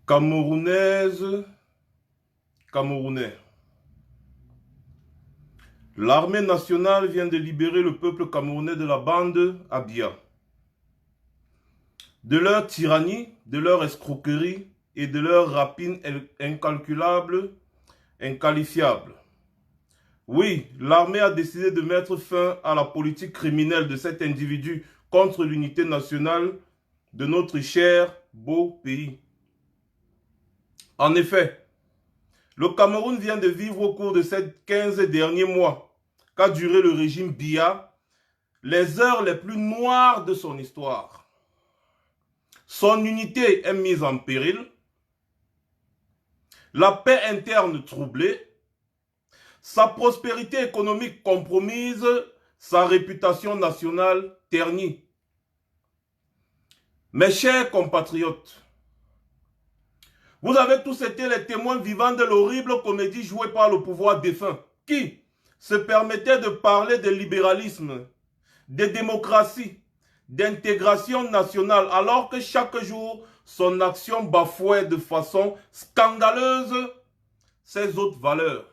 Camerounaise, Camerounais. L'armée nationale vient de libérer le peuple camerounais de la bande Abia. De leur tyrannie, de leur escroquerie et de leur rapine incalculable, inqualifiable. Oui, l'armée a décidé de mettre fin à la politique criminelle de cet individu contre l'unité nationale de notre cher, beau pays. En effet, le Cameroun vient de vivre au cours de ces 15 derniers mois qu'a duré le régime Biya, les heures les plus noires de son histoire. Son unité est mise en péril, la paix interne troublée, sa prospérité économique compromise, sa réputation nationale ternie. Mes chers compatriotes, vous avez tous été les témoins vivants de l'horrible comédie jouée par le pouvoir défunt, qui se permettait de parler de libéralisme, de démocratie, d'intégration nationale, alors que chaque jour, son action bafouait de façon scandaleuse ses autres valeurs.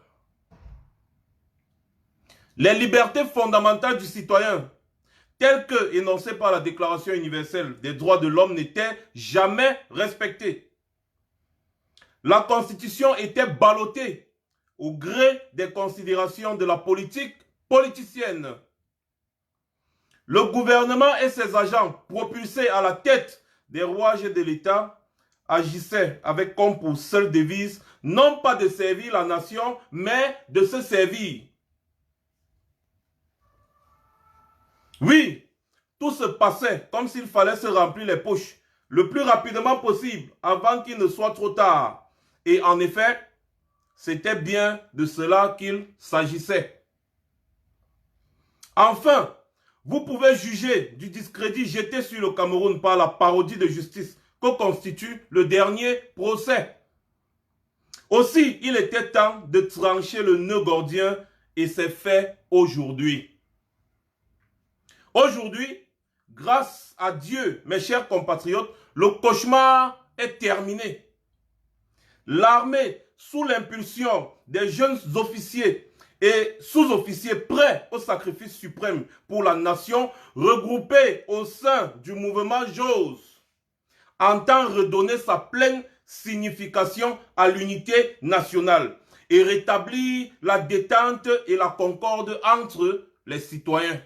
Les libertés fondamentales du citoyen, telles que énoncées par la Déclaration universelle des droits de l'homme, n'étaient jamais respectées. La Constitution était ballottée au gré des considérations de la politique politicienne. Le gouvernement et ses agents, propulsés à la tête des rouages de l'État, agissaient avec comme pour seule devise, non pas de servir la nation, mais de se servir. Oui, tout se passait comme s'il fallait se remplir les poches le plus rapidement possible avant qu'il ne soit trop tard. Et en effet, c'était bien de cela qu'il s'agissait. Enfin, vous pouvez juger du discrédit jeté sur le Cameroun par la parodie de justice que constitue le dernier procès. Aussi, il était temps de trancher le nœud gordien et c'est fait aujourd'hui. Aujourd'hui, grâce à Dieu, mes chers compatriotes, le cauchemar est terminé. L'armée, sous l'impulsion des jeunes officiers et sous-officiers prêts au sacrifice suprême pour la nation, regroupés au sein du mouvement JOS, entend redonner sa pleine signification à l'unité nationale et rétablir la détente et la concorde entre les citoyens.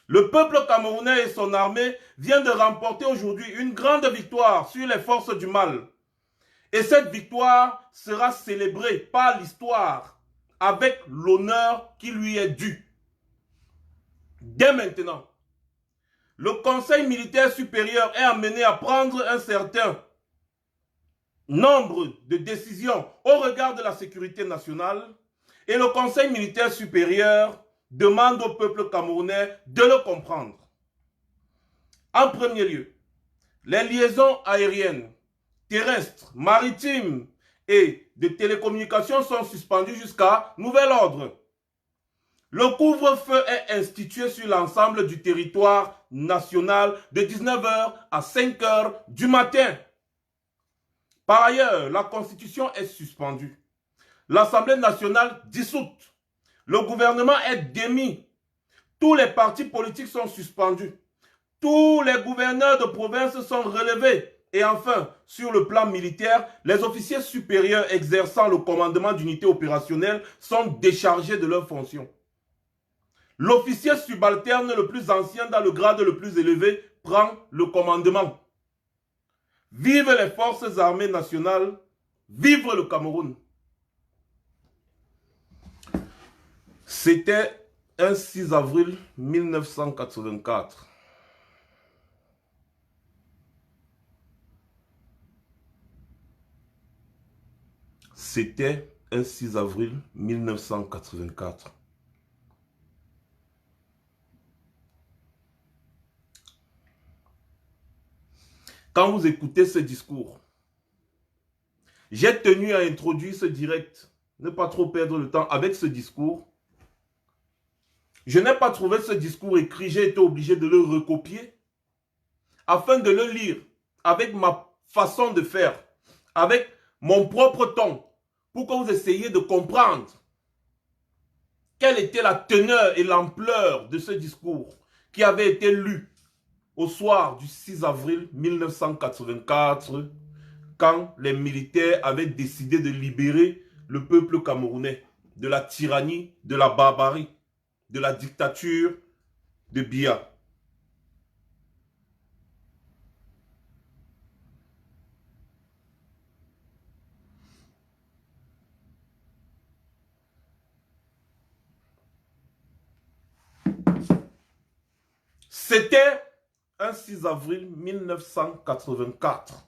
Le peuple camerounais et son armée viennent de remporter aujourd'hui une grande victoire sur les forces du mal. Et cette victoire sera célébrée par l'histoire avec l'honneur qui lui est dû. Dès maintenant, le Conseil militaire supérieur est amené à prendre un certain nombre de décisions au regard de la sécurité nationale et le Conseil militaire supérieur demande au peuple camerounais de le comprendre. En premier lieu, les liaisons aériennes, terrestres, maritimes et de télécommunications sont suspendues jusqu'à nouvel ordre. Le couvre-feu est institué sur l'ensemble du territoire national de 19h à 5h du matin. Par ailleurs, la Constitution est suspendue. L'Assemblée nationale dissoute. Le gouvernement est démis. Tous les partis politiques sont suspendus. Tous les gouverneurs de province sont relevés. Et enfin, sur le plan militaire, les officiers supérieurs exerçant le commandement d'unités opérationnelles sont déchargés de leurs fonctions. L'officier subalterne le plus ancien dans le grade le plus élevé prend le commandement. Vive les forces armées nationales, vive le Cameroun. C'était un 6 avril 1984. C'était un 6 avril 1984. Quand vous écoutez ce discours, j'ai tenu à introduire ce direct, ne pas trop perdre le temps avec ce discours. Je n'ai pas trouvé ce discours écrit, j'ai été obligé de le recopier afin de le lire avec ma façon de faire, avec mon propre ton, pour que vous essayiez de comprendre quelle était la teneur et l'ampleur de ce discours qui avait été lu au soir du 6 avril 1984, quand les militaires avaient décidé de libérer le peuple camerounais de la tyrannie, de la barbarie, de la dictature de Biya. C'était un 6 avril 1984.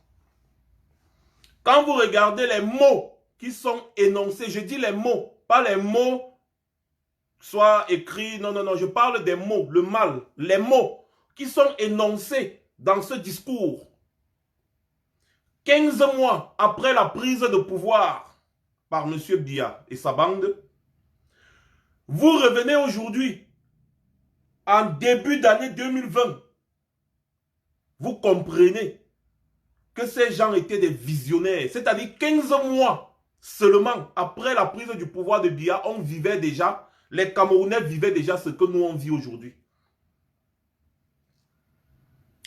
Quand vous regardez les mots qui sont énoncés, je dis les mots, pas les mots soit écrits, non, non, non, je parle des mots, le mal, les mots qui sont énoncés dans ce discours. 15 mois après la prise de pouvoir par M. Biya et sa bande, vous revenez aujourd'hui, en début d'année 2020, vous comprenez que ces gens étaient des visionnaires. C'est-à-dire 15 mois seulement après la prise du pouvoir de Biya, on vivait déjà, les Camerounais vivaient déjà ce que nous on vit aujourd'hui.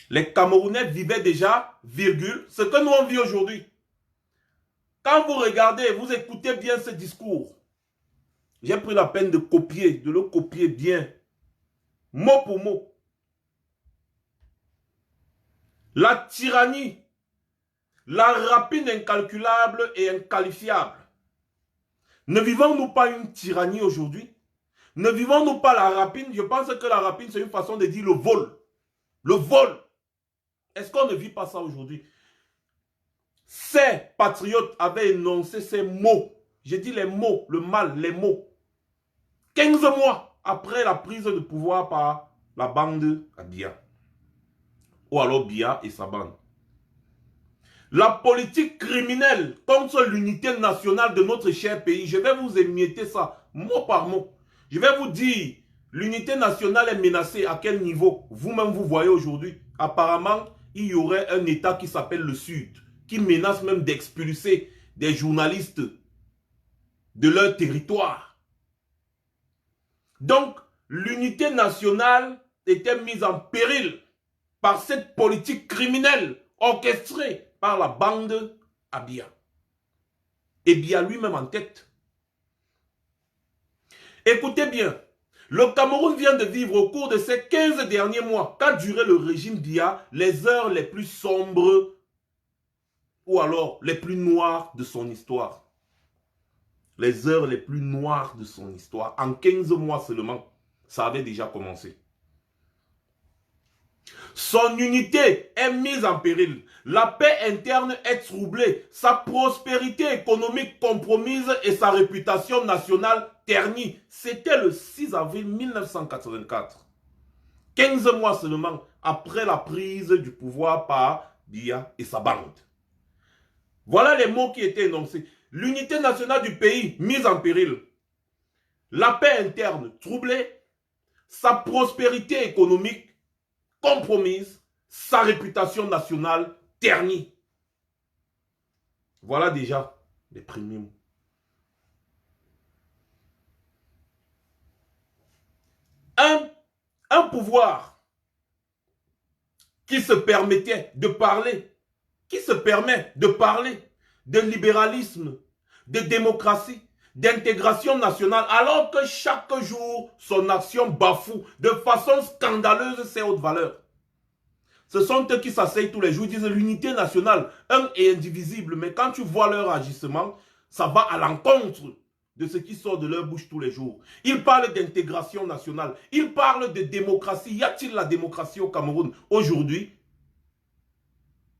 Les Camerounais vivaient déjà, virgule, ce que nous on vit aujourd'hui. Quand vous regardez, vous écoutez bien ce discours, j'ai pris la peine de copier, de le copier bien, mot pour mot. La tyrannie, la rapine incalculable et inqualifiable. Ne vivons-nous pas une tyrannie aujourd'hui? Ne vivons-nous pas la rapine? Je pense que la rapine, c'est une façon de dire le vol. Le vol. Est-ce qu'on ne vit pas ça aujourd'hui? Ces patriotes avaient énoncé ces mots. J'ai dit les mots, le mal, les mots. 15 mois après la prise de pouvoir par la bande à Biya. Ou alors Biya et sa bande. La politique criminelle contre l'unité nationale de notre cher pays, je vais vous émietter ça, mot par mot. Je vais vous dire, l'unité nationale est menacée à quel niveau? Vous-même, vous voyez aujourd'hui. Apparemment, il y aurait un État qui s'appelle le Sud, qui menace même d'expulser des journalistes de leur territoire. Donc, l'unité nationale était mise en péril par cette politique criminelle orchestrée par la bande à Biya. Et Biya lui-même en tête. Écoutez bien, le Cameroun vient de vivre au cours de ces 15 derniers mois, qu'a duré le régime Biya, les heures les plus sombres ou alors les plus noires de son histoire. Les heures les plus noires de son histoire. En 15 mois seulement, ça avait déjà commencé. Son unité est mise en péril. La paix interne est troublée. Sa prospérité économique compromise et sa réputation nationale ternie. C'était le 6 avril 1984. 15 mois seulement après la prise du pouvoir par Biya et sa bande. Voilà les mots qui étaient énoncés. L'unité nationale du pays mise en péril. La paix interne troublée. Sa prospérité économique compromise, sa réputation nationale ternie. Voilà déjà les premiers mots. Un pouvoir qui se permettait de parler, qui se permet de parler de libéralisme, de démocratie, d'intégration nationale, alors que chaque jour, son action bafoue de façon scandaleuse ses hautes valeurs. Ce sont eux qui s'asseyent tous les jours, ils disent l'unité nationale, un et indivisible, mais quand tu vois leur agissement, ça va à l'encontre de ce qui sort de leur bouche tous les jours. Ils parlent d'intégration nationale, ils parlent de démocratie. Y a-t-il la démocratie au Cameroun aujourd'hui?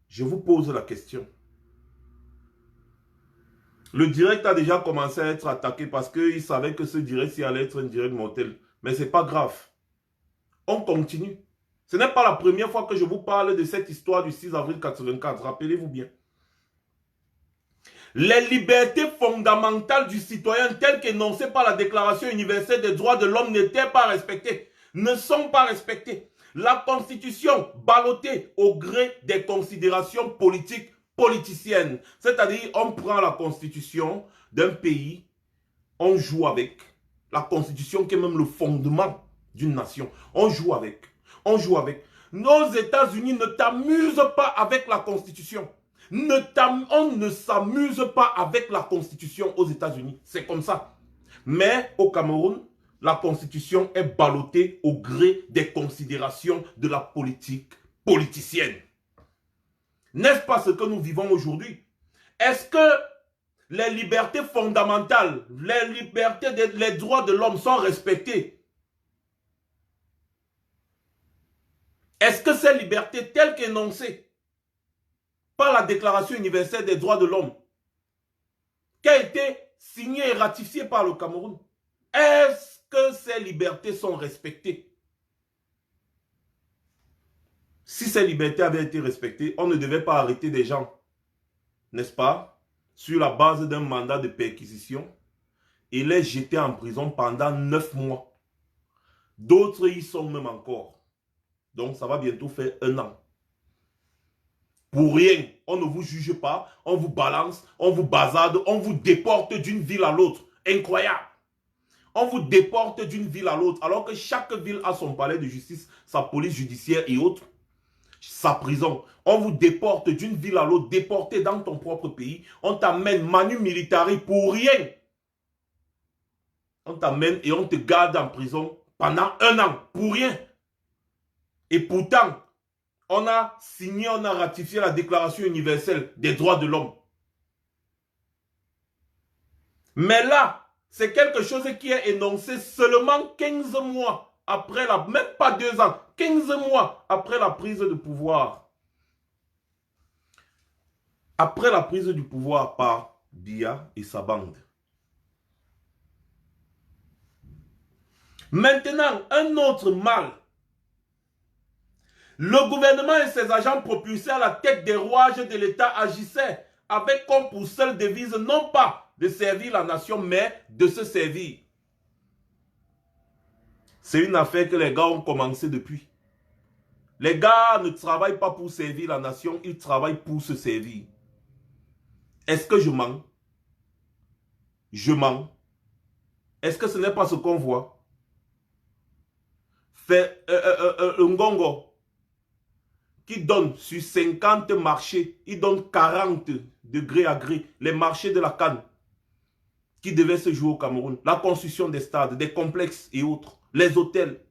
Je vous pose la question. Le direct a déjà commencé à être attaqué parce qu'il savait que ce direct allait être un direct mortel. Mais ce n'est pas grave. On continue. Ce n'est pas la première fois que je vous parle de cette histoire du 6 avril 1984. Rappelez-vous bien. Les libertés fondamentales du citoyen telles qu'énoncées par la Déclaration universelle des droits de l'homme n'étaient pas respectées. Ne sont pas respectées. La Constitution, ballottée au gré des considérations politiques, politicienne. C'est-à-dire, on prend la constitution d'un pays, on joue avec. La constitution qui est même le fondement d'une nation. On joue avec. On joue avec. Nos États-Unis ne t'amusent pas avec la constitution. On ne s'amuse pas avec la constitution aux États-Unis. C'est comme ça. Mais au Cameroun, la constitution est ballottée au gré des considérations de la politique politicienne. N'est-ce pas ce que nous vivons aujourd'hui? Est-ce que les libertés fondamentales, les droits de l'homme sont respectés? Est-ce que ces libertés telles qu'énoncées par la Déclaration universelle des droits de l'homme, qui a été signée et ratifiée par le Cameroun, est-ce que ces libertés sont respectées? Si ces libertés avaient été respectées, on ne devait pas arrêter des gens, n'est-ce pas, sur la base d'un mandat de perquisition et les jeter en prison pendant 9 mois. D'autres y sont même encore. Donc ça va bientôt faire 1 an. Pour rien, on ne vous juge pas, on vous balance, on vous bazarde, on vous déporte d'une ville à l'autre. Incroyable. On vous déporte d'une ville à l'autre, alors que chaque ville a son palais de justice, sa police judiciaire et autres, sa prison. On vous déporte d'une ville à l'autre, déporté dans ton propre pays. On t'amène manu militari pour rien. On t'amène et on te garde en prison pendant 1 an, pour rien. Et pourtant, on a signé, on a ratifié la Déclaration universelle des droits de l'homme. Mais là, c'est quelque chose qui est énoncé seulement 15 mois après même pas 2 ans, 15 mois après la prise de pouvoir. Après la prise du pouvoir par Biya et sa bande. Maintenant, un autre mal. Le gouvernement et ses agents propulsés à la tête des rouages de l'État agissaient avec comme pour seule devise non pas de servir la nation, mais de se servir. C'est une affaire que les gars ont commencé depuis. Les gars ne travaillent pas pour servir la nation, ils travaillent pour se servir. Est-ce que je mens? Je mens. Est-ce que ce n'est pas ce qu'on voit? Fait Ngongo qui donne sur 50 marchés, il donne 40 de gré à gré, les marchés de la canne qui devaient se jouer au Cameroun, la construction des stades, des complexes et autres, les hôtels.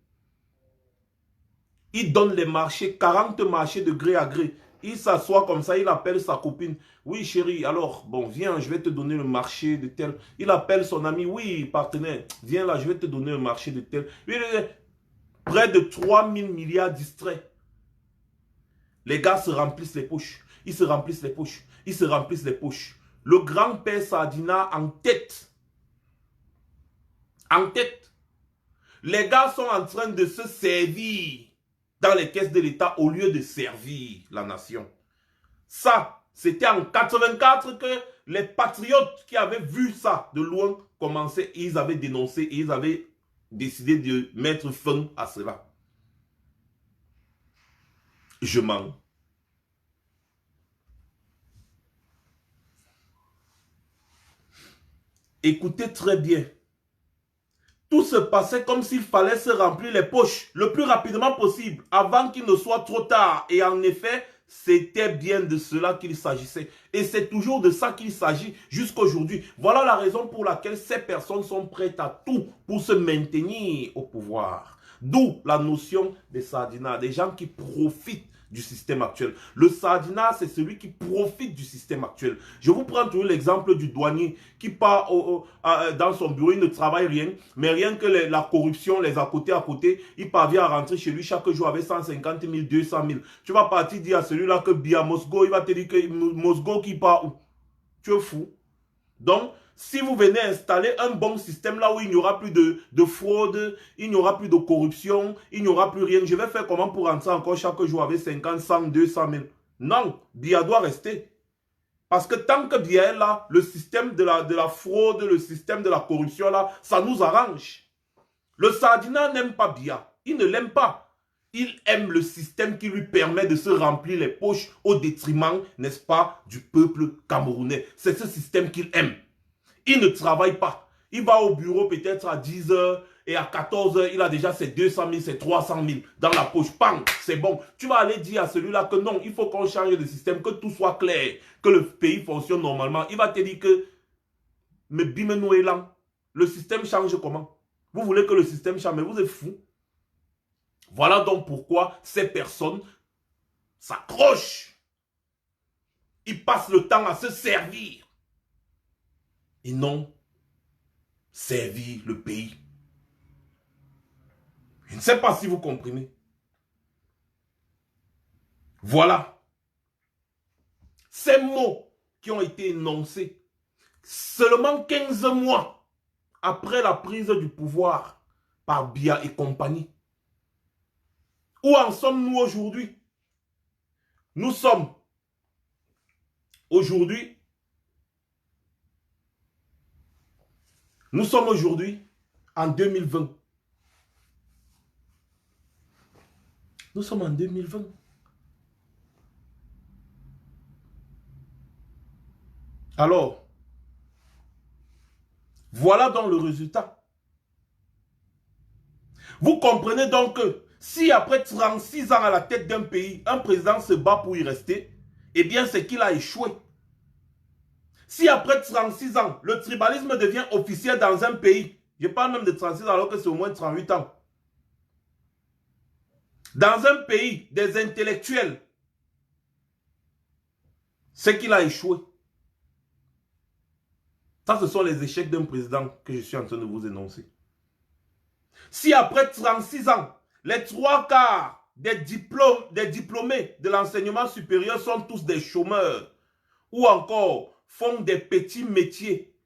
Il donne les marchés, 40 marchés de gré à gré. Il s'assoit comme ça, il appelle sa copine. Oui chérie, alors, bon, viens, je vais te donner le marché de tel. Il appelle son ami, oui partenaire, viens là, je vais te donner le marché de tel. Près de 3000 milliards distraits. Les gars se remplissent les poches. Ils se remplissent les poches. Ils se remplissent les poches. Le grand-père Sardina en tête. En tête. Les gars sont en train de se servir dans les caisses de l'État au lieu de servir la nation. Ça, c'était en 84 que les patriotes qui avaient vu ça de loin commençaient, ils avaient dénoncé et ils avaient décidé de mettre fin à cela. Je mens. Écoutez très bien. Tout se passait comme s'il fallait se remplir les poches le plus rapidement possible avant qu'il ne soit trop tard. Et en effet, c'était bien de cela qu'il s'agissait. Et c'est toujours de ça qu'il s'agit jusqu'aujourd'hui. Voilà la raison pour laquelle ces personnes sont prêtes à tout pour se maintenir au pouvoir. D'où la notion des sardinats, des gens qui profitent du système actuel. Le sardinat, c'est celui qui profite du système actuel. Je vous prends toujours l'exemple du douanier qui part dans son bureau, il ne travaille rien, mais rien que la corruption, les à côté, il parvient à rentrer chez lui chaque jour avec 150 000, 200 000. Tu vas partir dire à celui-là que Biya Mosgo, il va te dire que Mosgo qui part où? Tu es fou. Donc, si vous venez installer un bon système là où il n'y aura plus de fraude, il n'y aura plus de corruption, il n'y aura plus rien, je vais faire comment pour rentrer encore chaque jour avec 50, 100, 200 000? Non, Biya doit rester. Parce que tant que Biya est là, le système de la fraude, le système de la corruption là, ça nous arrange. Le Sardina n'aime pas Biya. Il ne l'aime pas. Il aime le système qui lui permet de se remplir les poches au détriment, n'est-ce pas, du peuple camerounais. C'est ce système qu'il aime. Il ne travaille pas. Il va au bureau peut-être à 10 heures et à 14 heures, il a déjà ses 200 000, ses 300 000 dans la poche. Bang, c'est bon. Tu vas aller dire à celui-là que non, il faut qu'on change de système, que tout soit clair, que le pays fonctionne normalement. Il va te dire que, mais bimeno est là. Le système change comment? Vous voulez que le système change, mais vous êtes fous. Voilà donc pourquoi ces personnes s'accrochent. Ils passent le temps à se servir. Et non servir le pays. Je ne sais pas si vous comprenez. Voilà. Ces mots qui ont été énoncés seulement 15 mois après la prise du pouvoir par Biya et compagnie. Où en sommes-nous aujourd'hui? Nous sommes aujourd'hui en 2020. Nous sommes en 2020. Alors, voilà donc le résultat. Vous comprenez donc que si après 36 ans à la tête d'un pays, un président se bat pour y rester, eh bien c'est qu'il a échoué. Si après 36 ans, le tribalisme devient officiel dans un pays, je parle même de 36 ans alors que c'est au moins 38 ans, dans un pays des intellectuels, c'est qu'il a échoué. Ça, ce sont les échecs d'un président que je suis en train de vous énoncer. Si après 36 ans, les 3/4 des diplômés de l'enseignement supérieur sont tous des chômeurs ou encore font des petits métiers,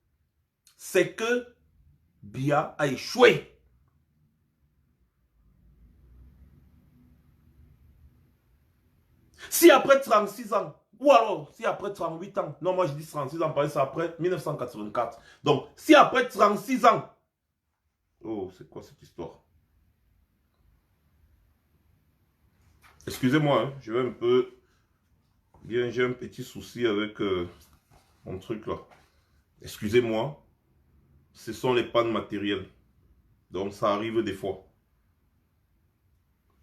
c'est que Biya a échoué. Si après 36 ans, ou alors si après 38 ans, non moi je dis 36 ans, parce que c'est après 1984. Donc si après 36 ans, oh c'est quoi cette histoire? Excusez-moi, hein, je vais un peu, bien j'ai un petit souci avec mon truc là. Excusez-moi, ce sont les pannes matérielles. Donc ça arrive des fois.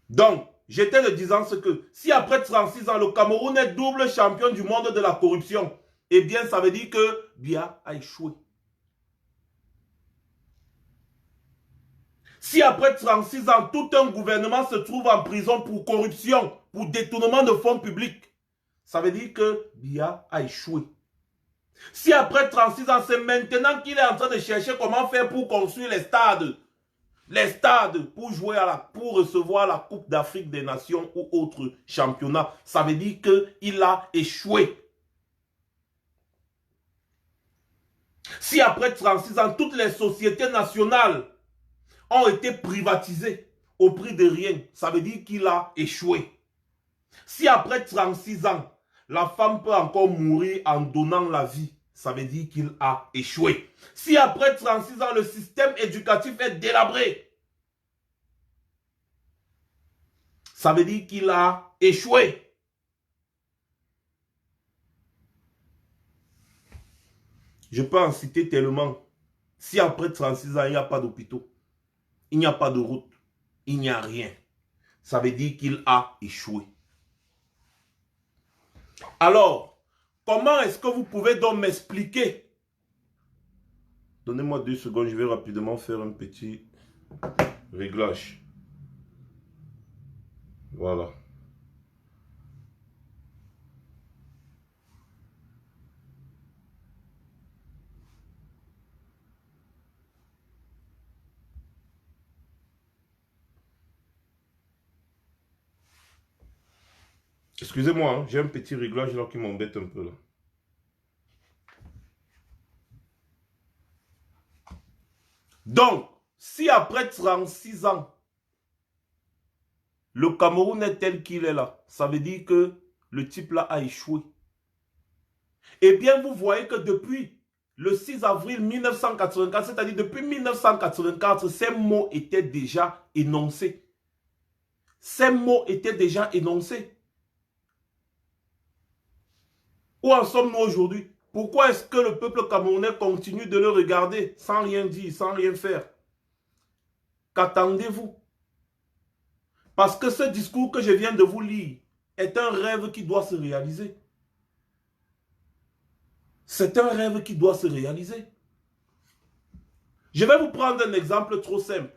Donc, j'étais le disant ce que, si après 36 ans, le Cameroun est double champion du monde de la corruption, eh bien ça veut dire que Biya a échoué. Si après 36 ans, tout un gouvernement se trouve en prison pour corruption, pour détournement de fonds publics, ça veut dire que Biya a échoué. Si après 36 ans, c'est maintenant qu'il est en train de chercher comment faire pour construire les stades pour jouer pour recevoir la Coupe d'Afrique des Nations ou autres championnats, ça veut dire qu'il a échoué. Si après 36 ans, toutes les sociétés nationales ont été privatisées au prix de rien, ça veut dire qu'il a échoué. Si après 36 ans, la femme peut encore mourir en donnant la vie, ça veut dire qu'il a échoué. Si après 36 ans, le système éducatif est délabré, ça veut dire qu'il a échoué. Je peux en citer tellement. Si après 36 ans, il n'y a pas d'hôpitaux, il n'y a pas de route, il n'y a rien, ça veut dire qu'il a échoué. Alors, comment est-ce que vous pouvez donc m'expliquer? Donnez-moi 2 secondes, je vais rapidement faire un petit réglage. Voilà. Excusez-moi, hein, j'ai un petit réglage là qui m'embête un peu là. Donc, si après 36 ans, le Cameroun est tel qu'il est là, ça veut dire que le type là a échoué. Eh bien, vous voyez que depuis le 6 avril 1984, c'est-à-dire depuis 1984, ces mots étaient déjà énoncés. Ces mots étaient déjà énoncés. Où en sommes-nous aujourd'hui? Pourquoi est-ce que le peuple camerounais continue de le regarder sans rien dire, sans rien faire? Qu'attendez-vous? Parce que ce discours que je viens de vous lire est un rêve qui doit se réaliser. C'est un rêve qui doit se réaliser. Je vais vous prendre un exemple trop simple.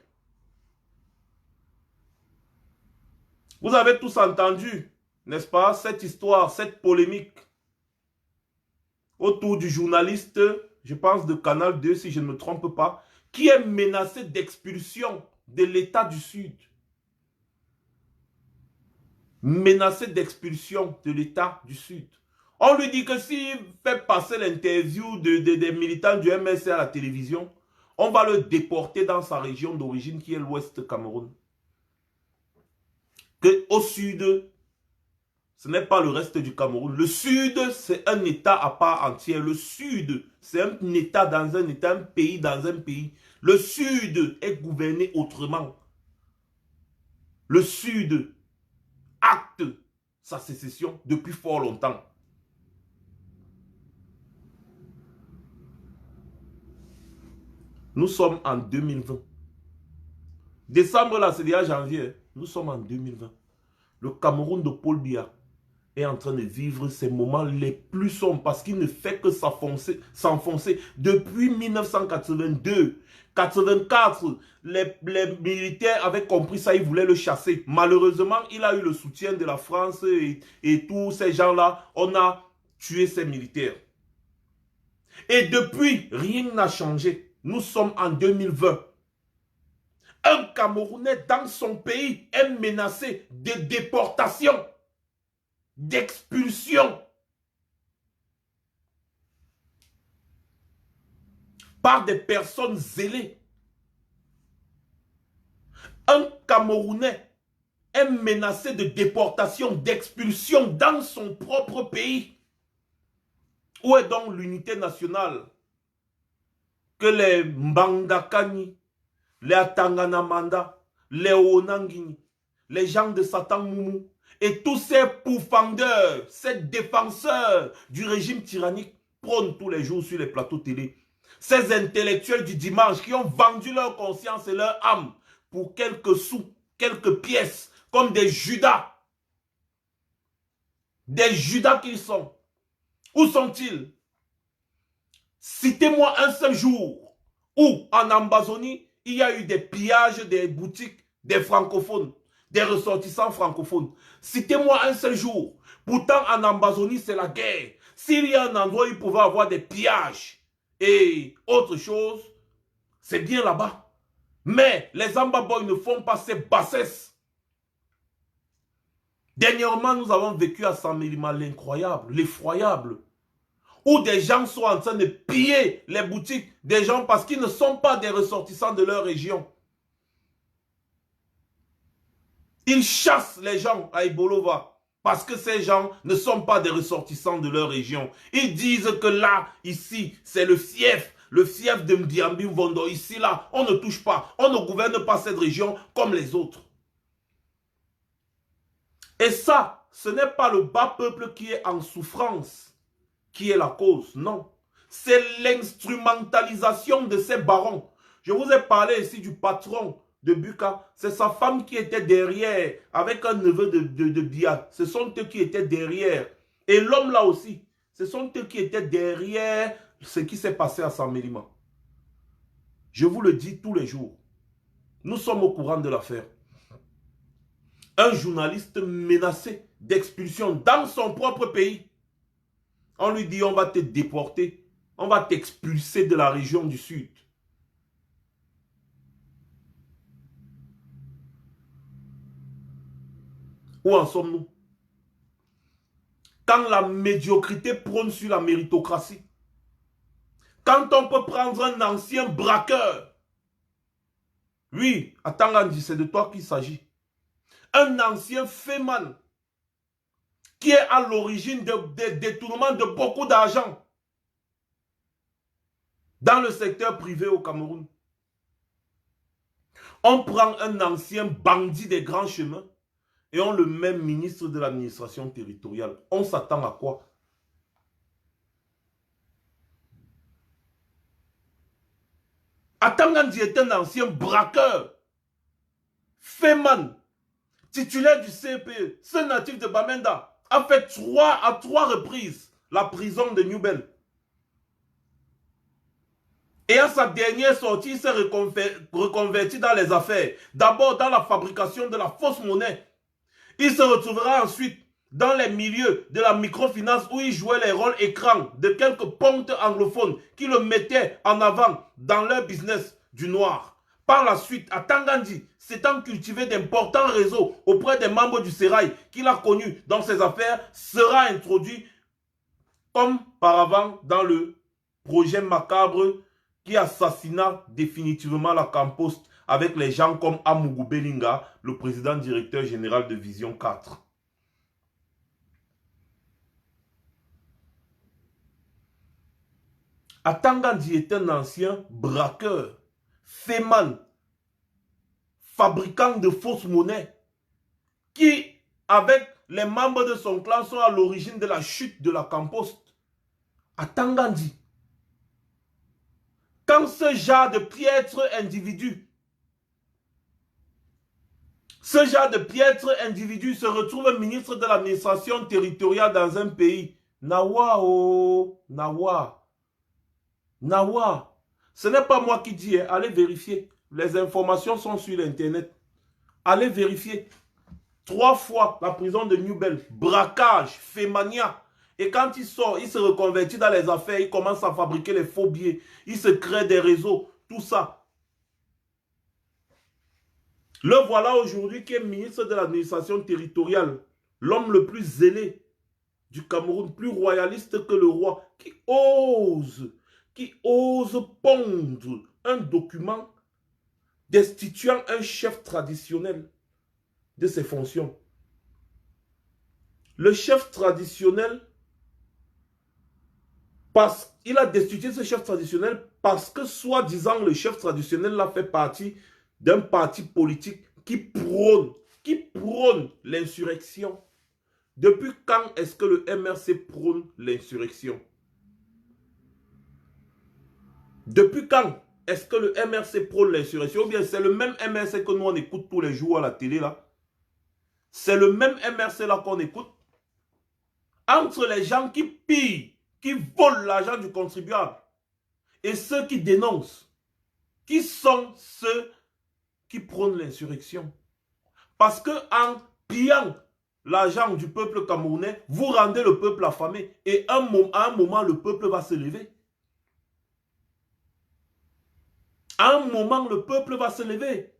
Vous avez tous entendu, n'est-ce pas, cette histoire, cette polémique autour du journaliste, je pense de Canal 2 si je ne me trompe pas, qui est menacé d'expulsion de l'État du Sud. Menacé d'expulsion de l'État du Sud. On lui dit que s'il fait passer l'interview des militants du MSC à la télévision, on va le déporter dans sa région d'origine qui est l'Ouest Cameroun. Que au Sud, ce n'est pas le reste du Cameroun. Le Sud, c'est un État à part entière. Le Sud, c'est un État dans un État, un pays dans un pays. Le Sud est gouverné autrement. Le Sud acte sa sécession depuis fort longtemps. Nous sommes en 2020. Décembre, là, c'est déjà janvier. Nous sommes en 2020. Le Cameroun de Paul Biya est en train de vivre ses moments les plus sombres parce qu'il ne fait que s'enfoncer depuis 1982. 84, les militaires avaient compris ça, ils voulaient le chasser. Malheureusement, il a eu le soutien de la France et tous ces gens-là. On a tué ces militaires. Et depuis, rien n'a changé. Nous sommes en 2020. Un Camerounais dans son pays est menacé de déportation, d'expulsion par des personnes zélées. Un Camerounais est menacé de déportation, d'expulsion dans son propre pays. Où est donc l'unité nationale que les Mbandakani, les Atanganamanda, les Onangini, les gens de Satan Moumou et tous ces pourfendeurs, ces défenseurs du régime tyrannique prônent tous les jours sur les plateaux télé. Ces intellectuels du dimanche qui ont vendu leur conscience et leur âme pour quelques sous, quelques pièces, comme des Judas. Des Judas qu'ils sont. Où sont-ils? Citez-moi un seul jour où en Amazonie, il y a eu des pillages des boutiques des francophones, des ressortissants francophones. Citez-moi un seul jour. Pourtant, en Amazonie, c'est la guerre. S'il y a un endroit où il pouvait avoir des pillages et autre chose, c'est bien là-bas. Mais les Ambaboy ne font pas ces bassesses. Dernièrement, nous avons vécu à Saint-Mélima l'incroyable, l'effroyable, où des gens sont en train de piller les boutiques des gens parce qu'ils ne sont pas des ressortissants de leur région. Ils chassent les gens à Ibolova parce que ces gens ne sont pas des ressortissants de leur région. Ils disent que là, ici, c'est le fief de Mdiambi Vondo. Ici, là, on ne touche pas, on ne gouverne pas cette région comme les autres. Et ça, ce n'est pas le bas peuple qui est en souffrance qui est la cause, non. C'est l'instrumentalisation de ces barons. Je vous ai parlé ici du patron de Buka. C'est sa femme qui était derrière, avec un neveu de Biya. Ce sont eux qui étaient derrière. Et l'homme là aussi, ce sont eux qui étaient derrière ce qui s'est passé à Saint-Mélima. Je vous le dis tous les jours. Nous sommes au courant de l'affaire. Un journaliste menacé d'expulsion dans son propre pays. On lui dit, on va te déporter, on va t'expulser de la région du Sud. Où en sommes-nous? Quand la médiocrité prône sur la méritocratie, quand on peut prendre un ancien braqueur, oui, attends Andy, c'est de toi qu'il s'agit, un ancien féman, qui est à l'origine des détournements de beaucoup d'argent dans le secteur privé au Cameroun. On prend un ancien bandit des grands chemins et ont le même ministre de l'administration territoriale. On s'attend à quoi? Atangandi est un ancien braqueur, Feman, titulaire du CPE, ce natif de Bamenda, a fait à trois reprises la prison de Newbel. Et à sa dernière sortie, il s'est reconverti dans les affaires. D'abord dans la fabrication de la fausse monnaie. Il se retrouvera ensuite dans les milieux de la microfinance où il jouait les rôles écrans de quelques pontes anglophones qui le mettaient en avant dans leur business du noir. Par la suite, à Tangandi, s'étant cultivé d'importants réseaux auprès des membres du Sérail qu'il a connus dans ses affaires, sera introduit comme par avant dans le projet macabre qui assassina définitivement la Campost avec les gens comme Amougou Belinga, le président directeur général de Vision 4. Atangandi est un ancien braqueur, féman, fabricant de fausses monnaies, qui, avec les membres de son clan, sont à l'origine de la chute de la Campost. Atangandi. Quand ce genre de piètre individu se retrouve ministre de l'administration territoriale dans un pays, Nawa, oh, Nawa. Nawa. Ce n'est pas moi qui dis, hein, allez vérifier. Les informations sont sur l'internet. Allez vérifier. 3 fois la prison de Newbel, braquage, fémania. Et quand il sort, il se reconvertit dans les affaires, il commence à fabriquer les faux billets, il se crée des réseaux, tout ça. Le voilà aujourd'hui qui est ministre de l'administration territoriale, l'homme le plus zélé du Cameroun, plus royaliste que le roi, qui ose pondre un document destituant un chef traditionnel de ses fonctions. Le chef traditionnel, il a destitué ce chef traditionnel parce que, soi-disant, le chef traditionnel a fait partie d'un parti politique qui prône l'insurrection. Depuis quand est-ce que le MRC prône l'insurrection? Depuis quand est-ce que le MRC prône l'insurrection? Ou bien c'est le même MRC que nous on écoute tous les jours à la télé là? C'est le même MRC là qu'on écoute? Entre les gens qui pillent, qui volent l'argent du contribuable et ceux qui dénoncent, qui sont ceux qui prônent l'insurrection? Parce que en pillant l'argent du peuple camerounais, vous rendez le peuple affamé et à un moment le peuple va se lever. À un moment le peuple va se lever.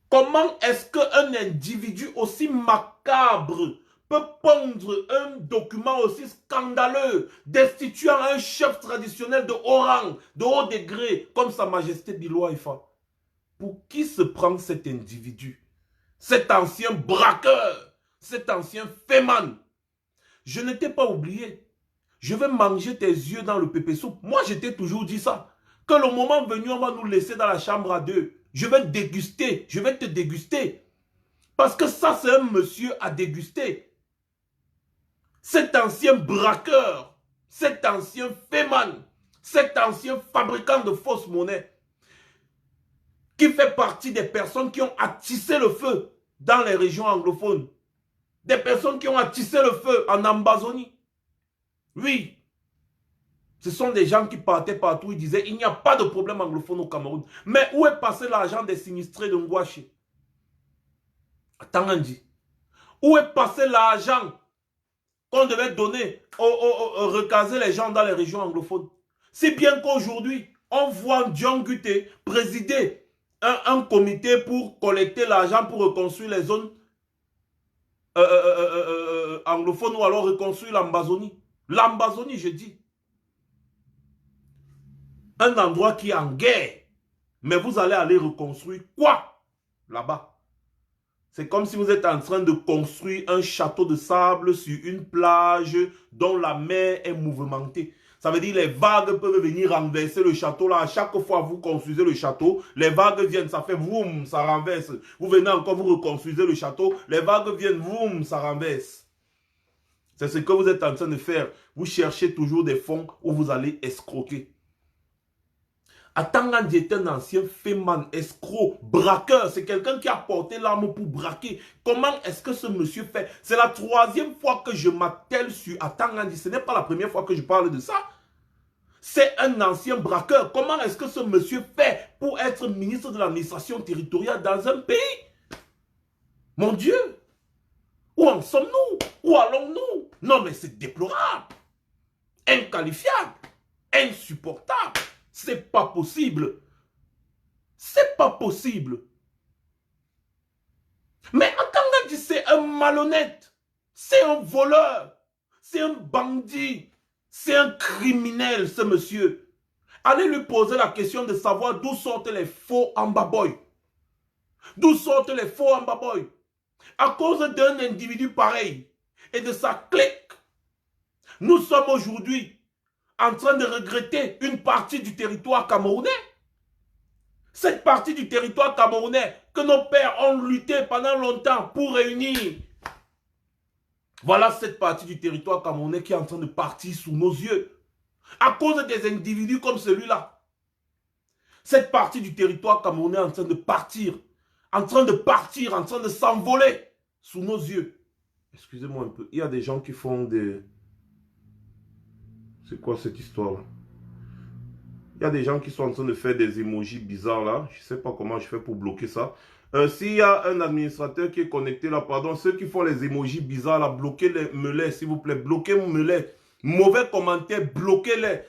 Comment est-ce qu'un individu aussi macabre peut pondre un document aussi scandaleux, destituant un chef traditionnel de haut rang, de haut degré, comme Sa Majesté Bilo Ifa? Pour qui se prend cet individu? Cet ancien braqueur, cet ancien féman. Je ne t'ai pas oublié. Je vais manger tes yeux dans le pépé soupe. Moi, je t'ai toujours dit ça. Que le moment venu, on va nous laisser dans la chambre à deux. Je vais déguster, je vais te déguster. Parce que ça, c'est un monsieur à déguster. Cet ancien braqueur, cet ancien féman, cet ancien fabricant de fausses monnaies, qui fait partie des personnes qui ont attissé le feu dans les régions anglophones. Des personnes qui ont attissé le feu en Amazonie. Oui. Ce sont des gens qui partaient partout, ils disaient, il n'y a pas de problème anglophone au Cameroun. Mais où est passé l'argent des sinistrés de Ngouaché? Tangandi. Où est passé l'argent qu'on devait donner, recaser les gens dans les régions anglophones? Si bien qu'aujourd'hui, on voit John Guté présider un comité pour collecter l'argent pour reconstruire les zones anglophones ou alors reconstruire l'Amazonie. L'Amazonie, je dis. Un endroit qui est en guerre. Mais vous allez aller reconstruire quoi là-bas? C'est comme si vous êtes en train de construire un château de sable sur une plage dont la mer est mouvementée. Ça veut dire les vagues peuvent venir renverser le château là. À chaque fois que vous construisez le château, les vagues viennent, ça fait voum, ça renverse. Vous venez encore, vous reconstruisez le château, les vagues viennent, voum, ça renverse. C'est ce que vous êtes en train de faire. Vous cherchez toujours des fonds où vous allez escroquer. Atangandi est un ancien féman, escroc, braqueur. C'est quelqu'un qui a porté l'arme pour braquer. Comment est-ce que ce monsieur fait? C'est la 3e fois que je m'attelle sur Atangandi. Ce n'est pas la première fois que je parle de ça. C'est un ancien braqueur. Comment est-ce que ce monsieur fait pour être ministre de l'administration territoriale dans un pays? Mon Dieu! Où en sommes-nous? Où allons-nous? Non mais c'est déplorable. Inqualifiable. Insupportable. C'est pas possible. C'est pas possible. Mais Atangandi, c'est un malhonnête. C'est un voleur. C'est un bandit. C'est un criminel, ce monsieur. Allez lui poser la question de savoir d'où sortent les faux ambaboy. D'où sortent les faux ambaboy. À cause d'un individu pareil et de sa clique, nous sommes aujourd'hui en train de regretter une partie du territoire camerounais. Cette partie du territoire camerounais que nos pères ont lutté pendant longtemps pour réunir. Voilà cette partie du territoire camerounais qui est en train de partir sous nos yeux. À cause des individus comme celui-là. Cette partie du territoire camerounais est en train de partir. En train de s'envoler sous nos yeux. Excusez-moi un peu. Il y a des gens qui font des... C'est quoi cette histoire-là? Il y a des gens qui sont en train de faire des emojis bizarres là. Je ne sais pas comment je fais pour bloquer ça. S'il y a un administrateur qui est connecté là, pardon, ceux qui font les emojis bizarres là, bloquez-les, s'il vous plaît. Bloquez-les. Mauvais commentaires, bloquez-les.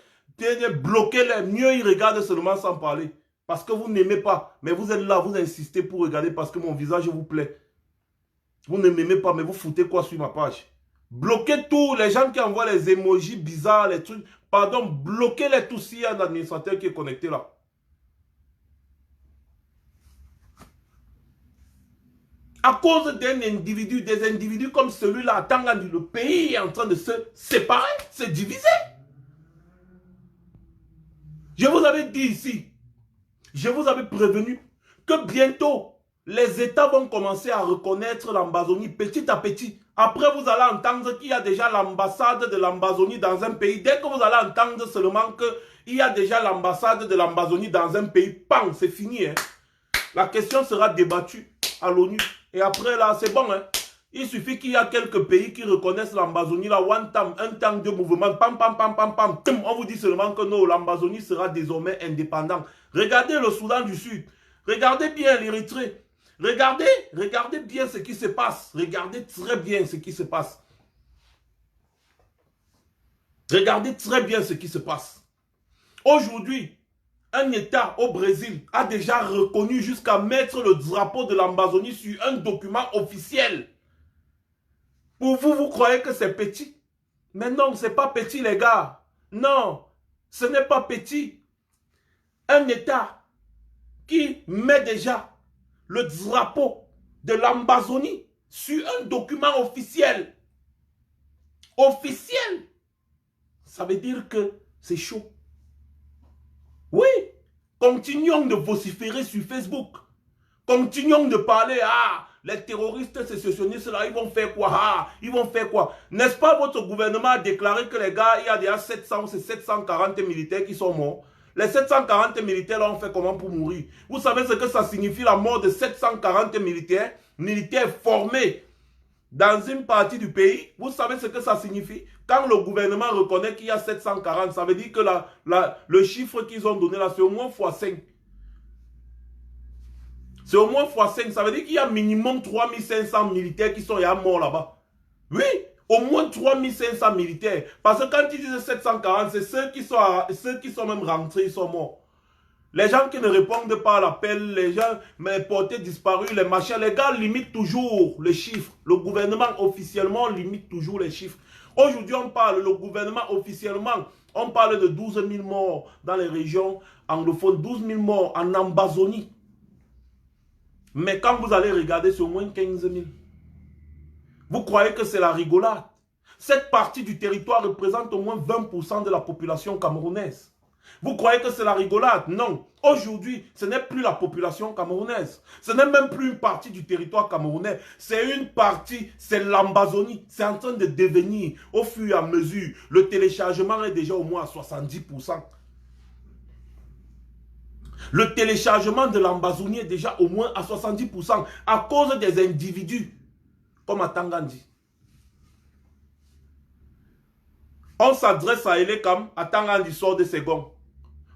Bloquez-les. Mieux, ils regardent seulement sans parler. Parce que vous n'aimez pas. Mais vous êtes là, vous insistez pour regarder parce que mon visage vous plaît. Vous ne m'aimez pas, mais vous foutez quoi sur ma page? Bloquez tous les gens qui envoient les emojis bizarres, les trucs. Pardon, bloquez-les tous s'il y a un administrateur qui est connecté là. À cause d'un individu, des individus comme celui-là, Atangandi, le pays est en train de se séparer, se diviser. Je vous avais dit ici, je vous avais prévenu que bientôt, les États vont commencer à reconnaître l'Ambazonie petit à petit. Après, vous allez entendre qu'il y a déjà l'ambassade de l'Ambazonie dans un pays. Dès que vous allez entendre seulement qu'il y a déjà l'ambassade de l'Ambazonie dans un pays, pam, c'est fini. Hein. La question sera débattue à l'ONU. Et après, là, c'est bon. Hein. Il suffit qu'il y a quelques pays qui reconnaissent l'Ambazonie, là, un temps de mouvement, pam, pam, pam, pam, pam, tum, on vous dit seulement que non, l'Ambazonie sera désormais indépendante. Regardez le Soudan du Sud. Regardez bien l'Érythrée. Regardez bien ce qui se passe. Regardez très bien ce qui se passe. Regardez très bien ce qui se passe. Aujourd'hui, un État au Brésil a déjà reconnu jusqu'à mettre le drapeau de l'Ambazonie sur un document officiel. Pour vous, vous croyez que c'est petit? Mais non, ce n'est pas petit, les gars. Non, ce n'est pas petit. Un État qui met déjà le drapeau de l'Ambazonie sur un document officiel. Officiel. Ça veut dire que c'est chaud. Oui. Continuons de vociférer sur Facebook. Continuons de parler. Ah, les terroristes sécessionnistes là, ils vont faire quoi? Ah, ils vont faire quoi? N'est-ce pas votre gouvernement a déclaré que les gars, il y a déjà 740 militaires qui sont morts? Les 740 militaires là ont fait comment pour mourir? Vous savez ce que ça signifie la mort de 740 militaires? Militaires formés dans une partie du pays. Vous savez ce que ça signifie? Quand le gouvernement reconnaît qu'il y a 740, ça veut dire que le chiffre qu'ils ont donné là, c'est au moins x5. C'est au moins x5. Ça veut dire qu'il y a minimum 3500 militaires qui sont morts là-bas. Oui, au moins 3500 militaires. Parce que quand ils disent 740, c'est ceux qui sont même rentrés, ils sont morts. Les gens qui ne répondent pas à l'appel, les gens portés disparus, les machins, les gars limitent toujours les chiffres. Le gouvernement officiellement limite toujours les chiffres. Aujourd'hui, on parle, le gouvernement officiellement, on parle de 12 000 morts dans les régions anglophones, 12 000 morts en Ambazonie. Mais quand vous allez regarder, c'est au moins 15 000. Vous croyez que c'est la rigolade? Cette partie du territoire représente au moins 20% de la population camerounaise. Vous croyez que c'est la rigolade? Non. Aujourd'hui, ce n'est plus la population camerounaise. Ce n'est même plus une partie du territoire camerounais. C'est une partie, c'est l'Ambazonie. C'est en train de devenir, au fur et à mesure, le téléchargement est déjà au moins à 70%. Le téléchargement de l'Ambazonie est déjà au moins à 70% à cause des individus, comme à Tangandi. On s'adresse à Elekam, à Tangandi sort de ses gonds.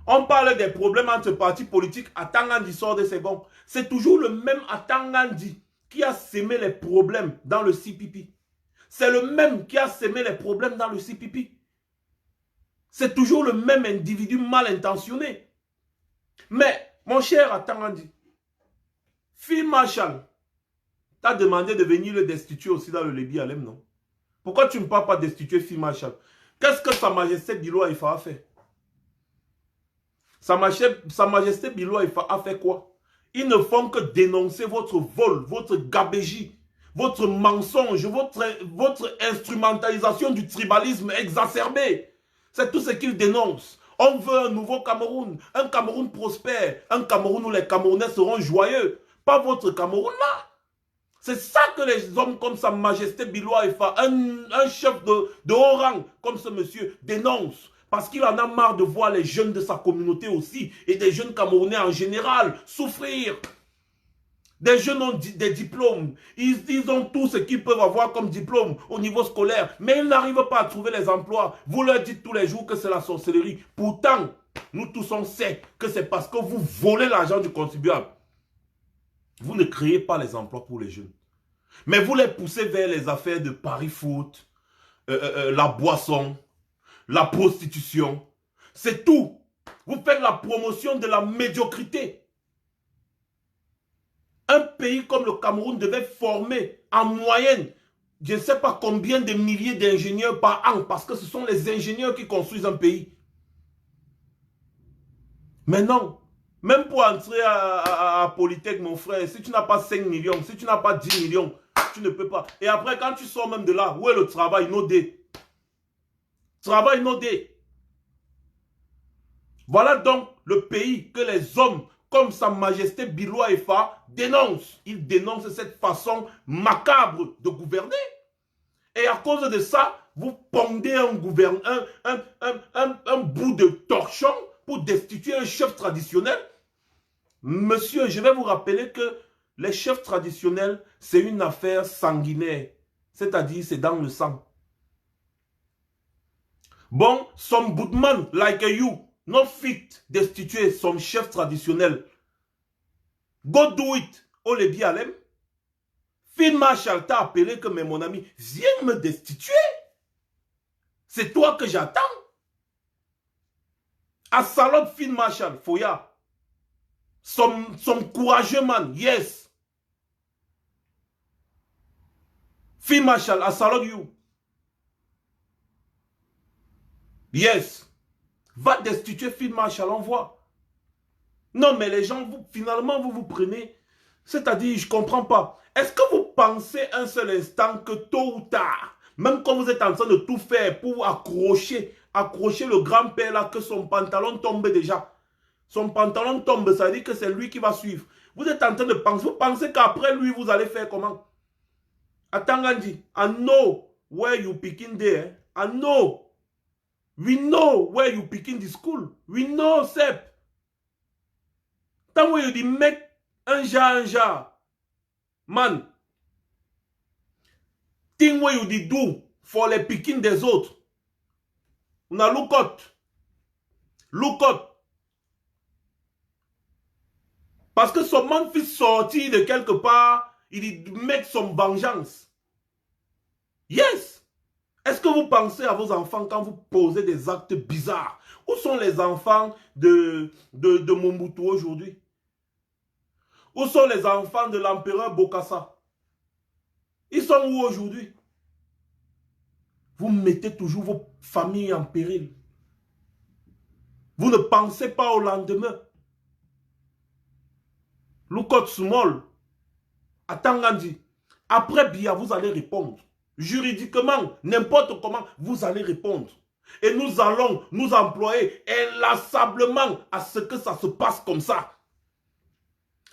On parle des problèmes entre partis politiques, à Tangandi sort de ses gonds. C'est toujours le même à Tangandi qui a sémé les problèmes dans le CPP. C'est le même qui a sémé les problèmes dans le CPP. C'est toujours le même individu mal intentionné. Mais, mon cher Atangandi, Field Marshal t'a demandé de venir le destituer aussi dans le Lébi Alem, non? Pourquoi tu ne peux pas destituer Field Marshal? Qu'est-ce que Sa Majesté Bilo Haïfa a fait? Sa Majesté Bilo Haïfa a fait quoi? Ils ne font que dénoncer votre vol, votre gabégie, votre mensonge, votre instrumentalisation du tribalisme exacerbé. C'est tout ce qu'ils dénoncent. On veut un nouveau Cameroun, un Cameroun prospère, un Cameroun où les Camerounais seront joyeux. Pas votre Cameroun là. C'est ça que les hommes comme Sa Majesté Bilo Haïfa, un chef de haut rang comme ce monsieur dénonce. Parce qu'il en a marre de voir les jeunes de sa communauté aussi et des jeunes Camerounais en général souffrir. Des jeunes ont des diplômes. Ils ont tout ce qu'ils peuvent avoir comme diplôme au niveau scolaire. Mais ils n'arrivent pas à trouver les emplois. Vous leur dites tous les jours que c'est la sorcellerie. Pourtant, nous tous on sait que c'est parce que vous volez l'argent du contribuable. Vous ne créez pas les emplois pour les jeunes. Mais vous les poussez vers les affaires de Paris Foot, la boisson, la prostitution. C'est tout. Vous faites la promotion de la médiocrité. Un pays comme le Cameroun devait former en moyenne, je ne sais pas combien de milliers d'ingénieurs par an, parce que ce sont les ingénieurs qui construisent un pays. Mais non, même pour entrer à Polytech, mon frère, si tu n'as pas 5 millions, si tu n'as pas 10 millions, tu ne peux pas. Et après, quand tu sors même de là, où est le travail nodé? Travail nodé. Voilà donc le pays que les hommes comme Sa Majesté Bilo Haïfa dénoncent. Ils dénoncent cette façon macabre de gouverner. Et à cause de ça, vous pondez un bout de torchon pour destituer un chef traditionnel. Monsieur, je vais vous rappeler que les chefs traditionnels, c'est une affaire sanguinaire. C'est-à-dire, c'est dans le sang. Bon, some good man like you, not fit destituer son chef traditionnel. Go do it, au Lébi Alem. Field Marshal t'a appelé que, mais mon ami, viens me destituer. C'est toi que j'attends. À Salon Field Marshal, Foya. Some courageux man, yes. Field Marshal, I salute you. Yes. Va destituer Field Marshal, on voit. Non, mais les gens, finalement, vous prenez. C'est-à-dire, je ne comprends pas. Est-ce que vous pensez un seul instant que tôt ou tard, même quand vous êtes en train de tout faire pour accrocher le grand-père là, que son pantalon tombe déjà. Son pantalon tombe, ça veut dire que c'est lui qui va suivre. Vous êtes en train de penser, vous pensez qu'après lui, vous allez faire comment? Atangandi, I know where you picking there. I know. We know where you picking the school. We know, Sep. Tant que vous dites, mec, un jar. Man. Thing what you did do for les picking des autres. On a look out. Look out. Parce que son man fait sortir de quelque part, il met son vengeance. Yes. Est-ce que vous pensez à vos enfants quand vous posez des actes bizarres? Où sont les enfants de Mobutu aujourd'hui? Où sont les enfants de l'empereur Bokassa? Ils sont où aujourd'hui? Vous mettez toujours vos familles en péril. Vous ne pensez pas au lendemain. Loukot Small, Atangandi. Après Bia, vous allez répondre. juridiquement, n'importe comment, vous allez répondre. Et nous allons nous employer inlassablement à ce que ça se passe comme ça.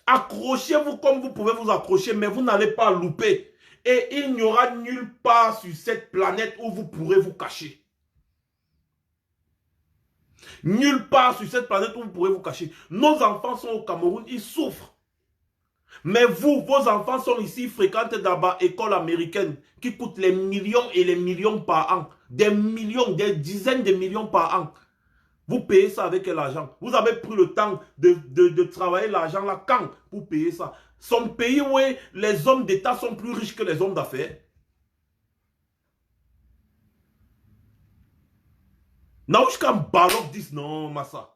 Accrochez-vous comme vous pouvez vous accrocher, mais vous n'allez pas louper. Et il n'y aura nulle part sur cette planète où vous pourrez vous cacher. Nulle part sur cette planète où vous pourrez vous cacher. Nos enfants sont au Cameroun, ils souffrent. Mais vous, vos enfants sont ici, fréquentent d'abord école américaine qui coûte les millions et les millions par an. Des millions, des dizaines de millions par an. Vous payez ça avec l'argent. Vous avez pris le temps de travailler l'argent là quand vous payez ça. Son pays où les hommes d'État sont plus riches que les hommes d'affaires. Naouchka Balok dit non, Massa.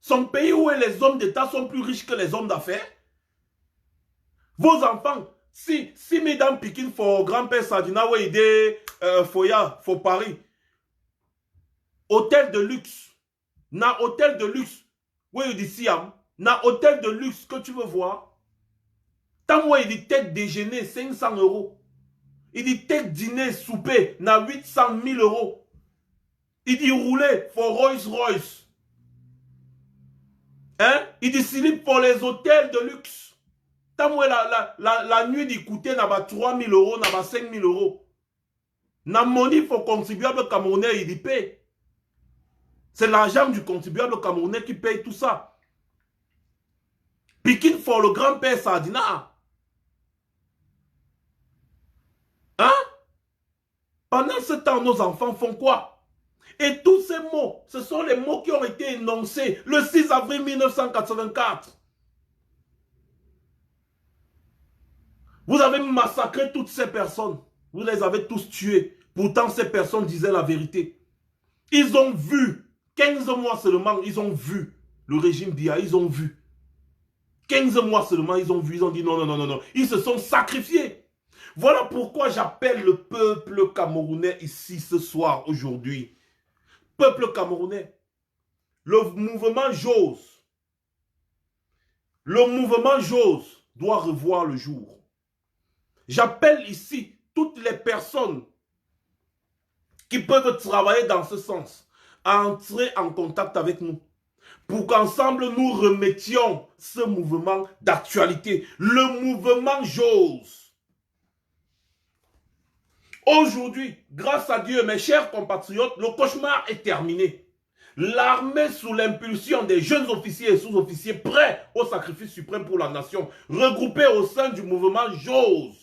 Son pays où les hommes d'État sont plus riches que les hommes d'affaires. Vos enfants, si mesdames Pikin for grand-père Sadina ou idée Foya, for Paris, hôtel de luxe, na hôtel de luxe, oui dit Siam, na hôtel de luxe que tu veux voir, tant moi il dit tête déjeuner 500 €, il dit tête dîner souper na 800 000 €, il dit rouler for Rolls Royce, hein, il dit slip pour les hôtels de luxe. La nuit d'écouter n'a pas 3 000 €, n'a pas 5 000 €. N'a money pour contribuable camerounais, il paye. C'est l'argent du contribuable camerounais qui paye tout ça. Pikin for le grand-père Sardina. Hein? Pendant ce temps, nos enfants font quoi? Et tous ces mots, ce sont les mots qui ont été énoncés le 6 avril 1984. Vous avez massacré toutes ces personnes. Vous les avez tous tués. Pourtant, ces personnes disaient la vérité. Ils ont vu, 15 mois seulement, ils ont vu le régime Biya, ils ont vu. 15 mois seulement, ils ont vu, ils ont dit non, non, non, non, non. Ils se sont sacrifiés. Voilà pourquoi j'appelle le peuple camerounais ici ce soir, aujourd'hui. Peuple camerounais, le mouvement JOS, doit revoir le jour. J'appelle ici toutes les personnes qui peuvent travailler dans ce sens à entrer en contact avec nous pour qu'ensemble nous remettions ce mouvement d'actualité, le mouvement JOS. Aujourd'hui, grâce à Dieu, mes chers compatriotes, le cauchemar est terminé. L'armée, sous l'impulsion des jeunes officiers et sous-officiers prêts au sacrifice suprême pour la nation, regroupés au sein du mouvement JOS,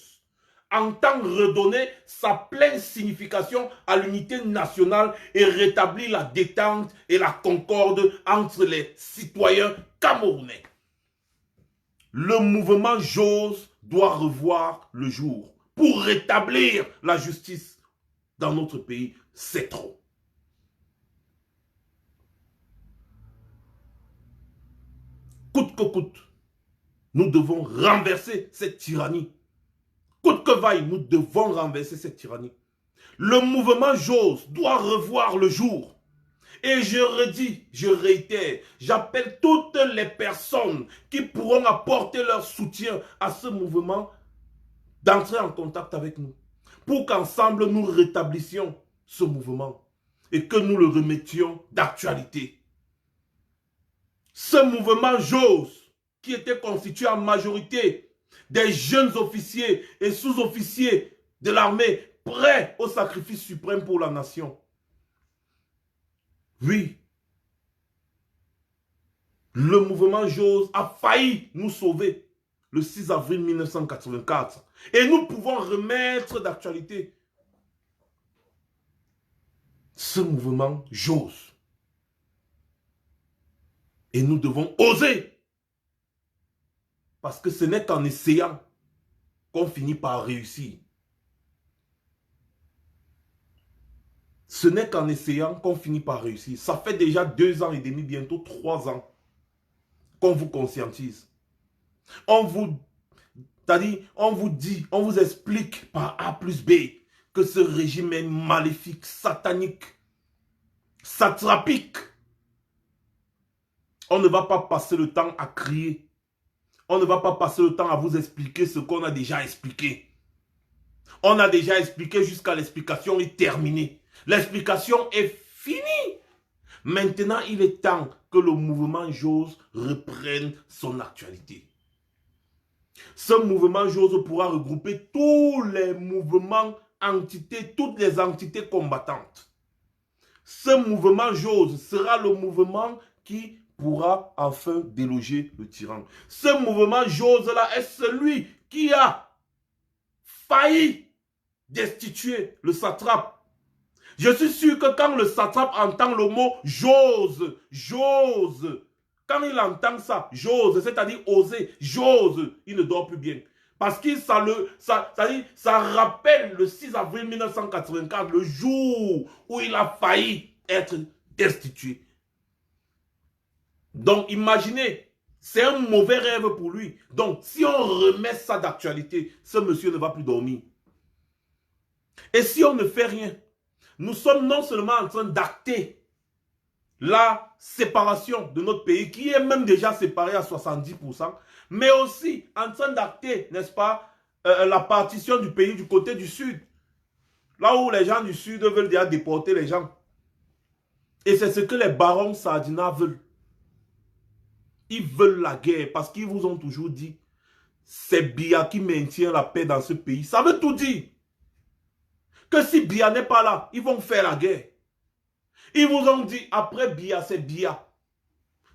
entend redonner sa pleine signification à l'unité nationale et rétablir la détente et la concorde entre les citoyens camerounais. Le mouvement JOS doit revoir le jour pour rétablir la justice dans notre pays. C'est trop. Coûte que coûte, nous devons renverser cette tyrannie. Coûte que vaille, nous devons renverser cette tyrannie. Le mouvement JOS doit revoir le jour. Et je redis, je réitère, j'appelle toutes les personnes qui pourront apporter leur soutien à ce mouvement d'entrer en contact avec nous. Pour qu'ensemble nous rétablissions ce mouvement et que nous le remettions d'actualité. Ce mouvement JOS, qui était constitué en majorité des jeunes officiers et sous-officiers de l'armée prêts au sacrifice suprême pour la nation. Oui, le mouvement JOS a failli nous sauver le 6 avril 1984 et nous pouvons remettre d'actualité ce mouvement JOS. Et nous devons oser. Parce que ce n'est qu'en essayant qu'on finit par réussir. Ce n'est qu'en essayant qu'on finit par réussir. Ça fait déjà 2 ans et demi, bientôt 3 ans qu'on vous conscientise. On vous dit, on vous explique par A plus B que ce régime est maléfique, satanique, satrapique. On ne va pas passer le temps à crier. On ne va pas passer le temps à vous expliquer ce qu'on a déjà expliqué. On a déjà expliqué jusqu'à l'explication est terminée. L'explication est finie. Maintenant, il est temps que le mouvement JOS reprenne son actualité. Ce mouvement JOS pourra regrouper tous les mouvements entités, toutes les entités combattantes. Ce mouvement JOS sera le mouvement qui pourra enfin déloger le tyran. Ce mouvement JOS-là est celui qui a failli destituer le satrape. Je suis sûr que quand le satrape entend le mot j'ose, j'ose, quand il entend ça, j'ose, c'est-à-dire oser, j'ose, il ne dort plus bien. Parce que ça rappelle le 6 avril 1984, le jour où il a failli être destitué. Donc imaginez, c'est un mauvais rêve pour lui. Donc si on remet ça d'actualité, ce monsieur ne va plus dormir. Et si on ne fait rien, nous sommes non seulement en train d'acter la séparation de notre pays, qui est même déjà séparé à 70%, mais aussi en train d'acter, n'est-ce pas, la partition du pays du côté du sud, là où les gens du sud veulent déjà déporter les gens. Et c'est ce que les barons Sardina veulent. Ils veulent la guerre parce qu'ils vous ont toujours dit, c'est Biya qui maintient la paix dans ce pays. Ça veut tout dire. Que si Biya n'est pas là, ils vont faire la guerre. Ils vous ont dit, après Biya, c'est Biya.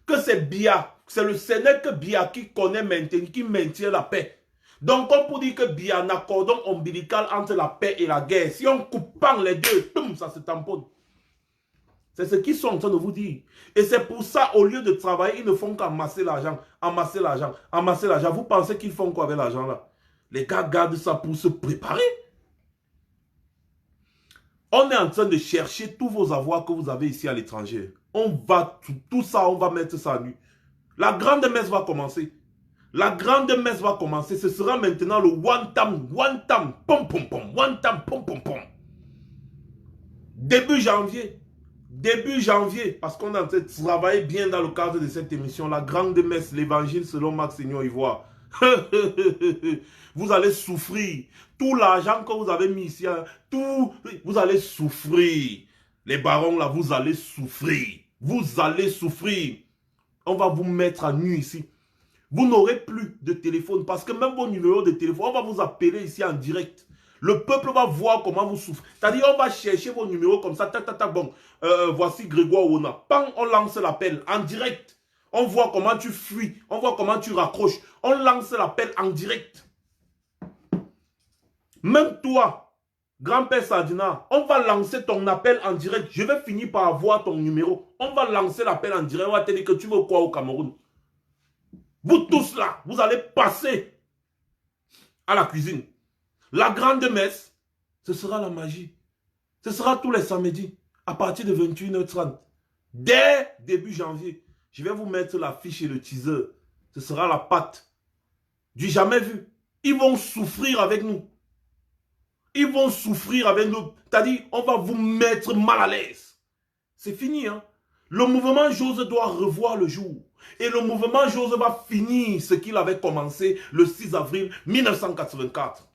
Que c'est Biya. Ce n'est que Biya qui connaît maintenant, qui maintient la paix. Donc, on peut dire que Biya a un cordon ombilical entre la paix et la guerre. Si on coupe les deux, boum, ça se tamponne. C'est ce qu'ils sont en train de vous dire. Et c'est pour ça, au lieu de travailler, ils ne font qu'amasser l'argent, amasser l'argent, amasser l'argent. Vous pensez qu'ils font quoi avec l'argent là? Les gars gardent ça pour se préparer. On est en train de chercher tous vos avoirs que vous avez ici à l'étranger. On va, tout ça, on va mettre ça à nu. La grande messe va commencer. La grande messe va commencer. Ce sera maintenant le one time, pom pom pom, one time, pom pom pom. Début janvier, parce qu'on est en train de travailler bien dans le cadre de cette émission, la grande messe, l'évangile selon Max Seigneur Ivoire. Vous allez souffrir. Tout l'argent que vous avez mis ici, vous allez souffrir. Les barons là, vous allez souffrir. Vous allez souffrir. On va vous mettre à nu ici. Vous n'aurez plus de téléphone parce que même vos numéros de téléphone, on va vous appeler ici en direct. Le peuple va voir comment vous souffrez. C'est-à-dire, on va chercher vos numéros comme ça. Bon, voici Grégoire Ona. Bang, on lance l'appel en direct. On voit comment tu fuis. On voit comment tu raccroches. On lance l'appel en direct. Même toi, grand-père Sardina, on va lancer ton appel en direct. Je vais finir par avoir ton numéro. On va lancer l'appel en direct. On va te dire que tu veux quoi au Cameroun. Vous tous là, vous allez passer à la cuisine. La grande messe, ce sera la magie. Ce sera tous les samedis à partir de 21h30. Dès début janvier, je vais vous mettre la fiche et le teaser. Ce sera la patte du jamais vu. Ils vont souffrir avec nous. Ils vont souffrir avec nous. C'est-à-dire, on va vous mettre mal à l'aise. C'est fini, hein. Le mouvement JOS doit revoir le jour. Et le mouvement JOS va finir ce qu'il avait commencé le 6 avril 1984.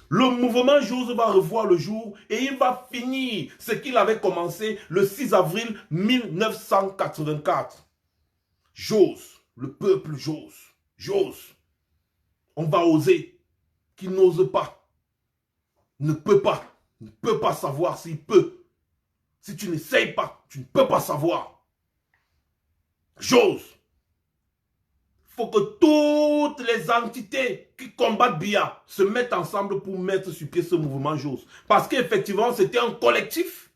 Le mouvement JOS va revoir le jour et il va finir ce qu'il avait commencé le 6 avril 1984. JOS, le peuple JOS, JOS. On va oser. Qui n'ose pas, ne peut pas savoir s'il peut. Si tu n'essayes pas, tu ne peux pas savoir. JOS. Il faut que toutes les entités qui combattent Biya se mettent ensemble pour mettre sur pied ce mouvement JOS. Parce qu'effectivement, c'était un collectif.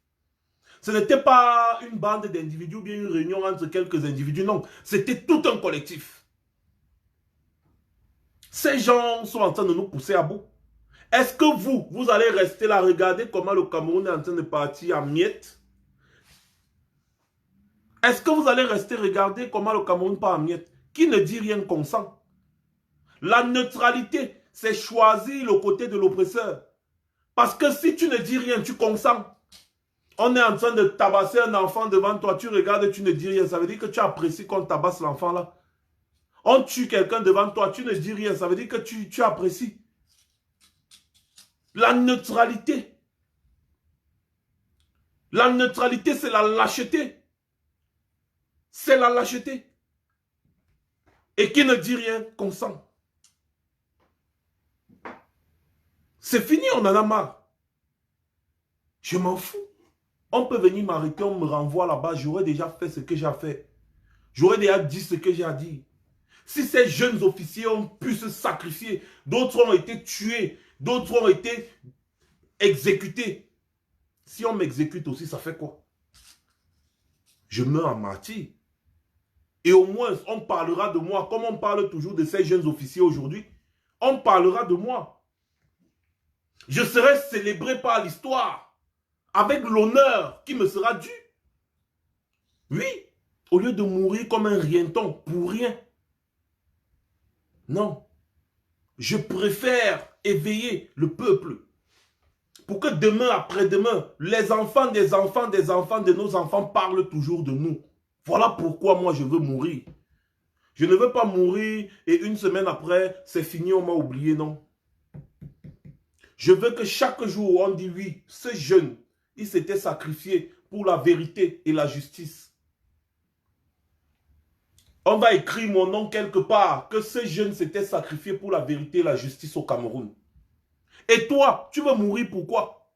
Ce n'était pas une bande d'individus ou bien une réunion entre quelques individus, non. C'était tout un collectif. Ces gens sont en train de nous pousser à bout. Est-ce que vous allez rester là, regarder comment le Cameroun est en train de partir en miettes? Est-ce que vous allez rester regarder comment le Cameroun part en miettes? Qui ne dit rien consent? La neutralité, c'est choisir le côté de l'oppresseur. Parce que si tu ne dis rien, tu consens. On est en train de tabasser un enfant devant toi, tu regardes et tu ne dis rien. Ça veut dire que tu apprécies qu'on tabasse l'enfant là. On tue quelqu'un devant toi, tu ne dis rien, ça veut dire que tu apprécies. La neutralité. La neutralité, c'est la lâcheté. C'est la lâcheté. Et qui ne dit rien, consent. C'est fini, on en a marre. Je m'en fous. On peut venir m'arrêter, on me renvoie là-bas, j'aurais déjà fait ce que j'ai fait. J'aurais déjà dit ce que j'ai à dire. Si ces jeunes officiers ont pu se sacrifier, d'autres ont été tués, d'autres ont été exécutés. Si on m'exécute aussi, ça fait quoi? Je meurs en martyr. Et au moins, on parlera de moi, comme on parle toujours de ces jeunes officiers aujourd'hui. On parlera de moi. Je serai célébré par l'histoire, avec l'honneur qui me sera dû. Oui, au lieu de mourir comme un rienton, pour rien. Non. Je préfère éveiller le peuple pour que demain, après-demain, les enfants des enfants des enfants de nos enfants parlent toujours de nous. Voilà pourquoi moi je veux mourir. Je ne veux pas mourir et une semaine après, c'est fini, on m'a oublié, non. Je veux que chaque jour, on dit oui, ce jeune, il s'était sacrifié pour la vérité et la justice. On va écrire mon nom quelque part, que ce jeune s'était sacrifié pour la vérité et la justice au Cameroun. Et toi, tu veux mourir pourquoi?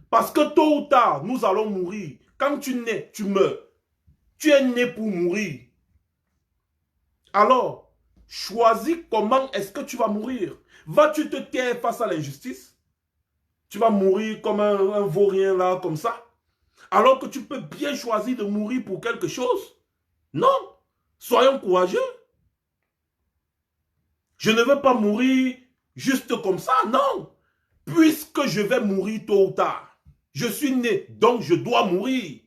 Parce que tôt ou tard, nous allons mourir. Quand tu nais, tu meurs. Tu es né pour mourir. Alors, choisis comment est-ce que tu vas mourir. Vas-tu te taire face à l'injustice? Tu vas mourir comme un vaurien là, comme ça? Alors que tu peux bien choisir de mourir pour quelque chose? Non. Soyons courageux. Je ne veux pas mourir juste comme ça, non. Puisque je vais mourir tôt ou tard. Je suis né, donc je dois mourir.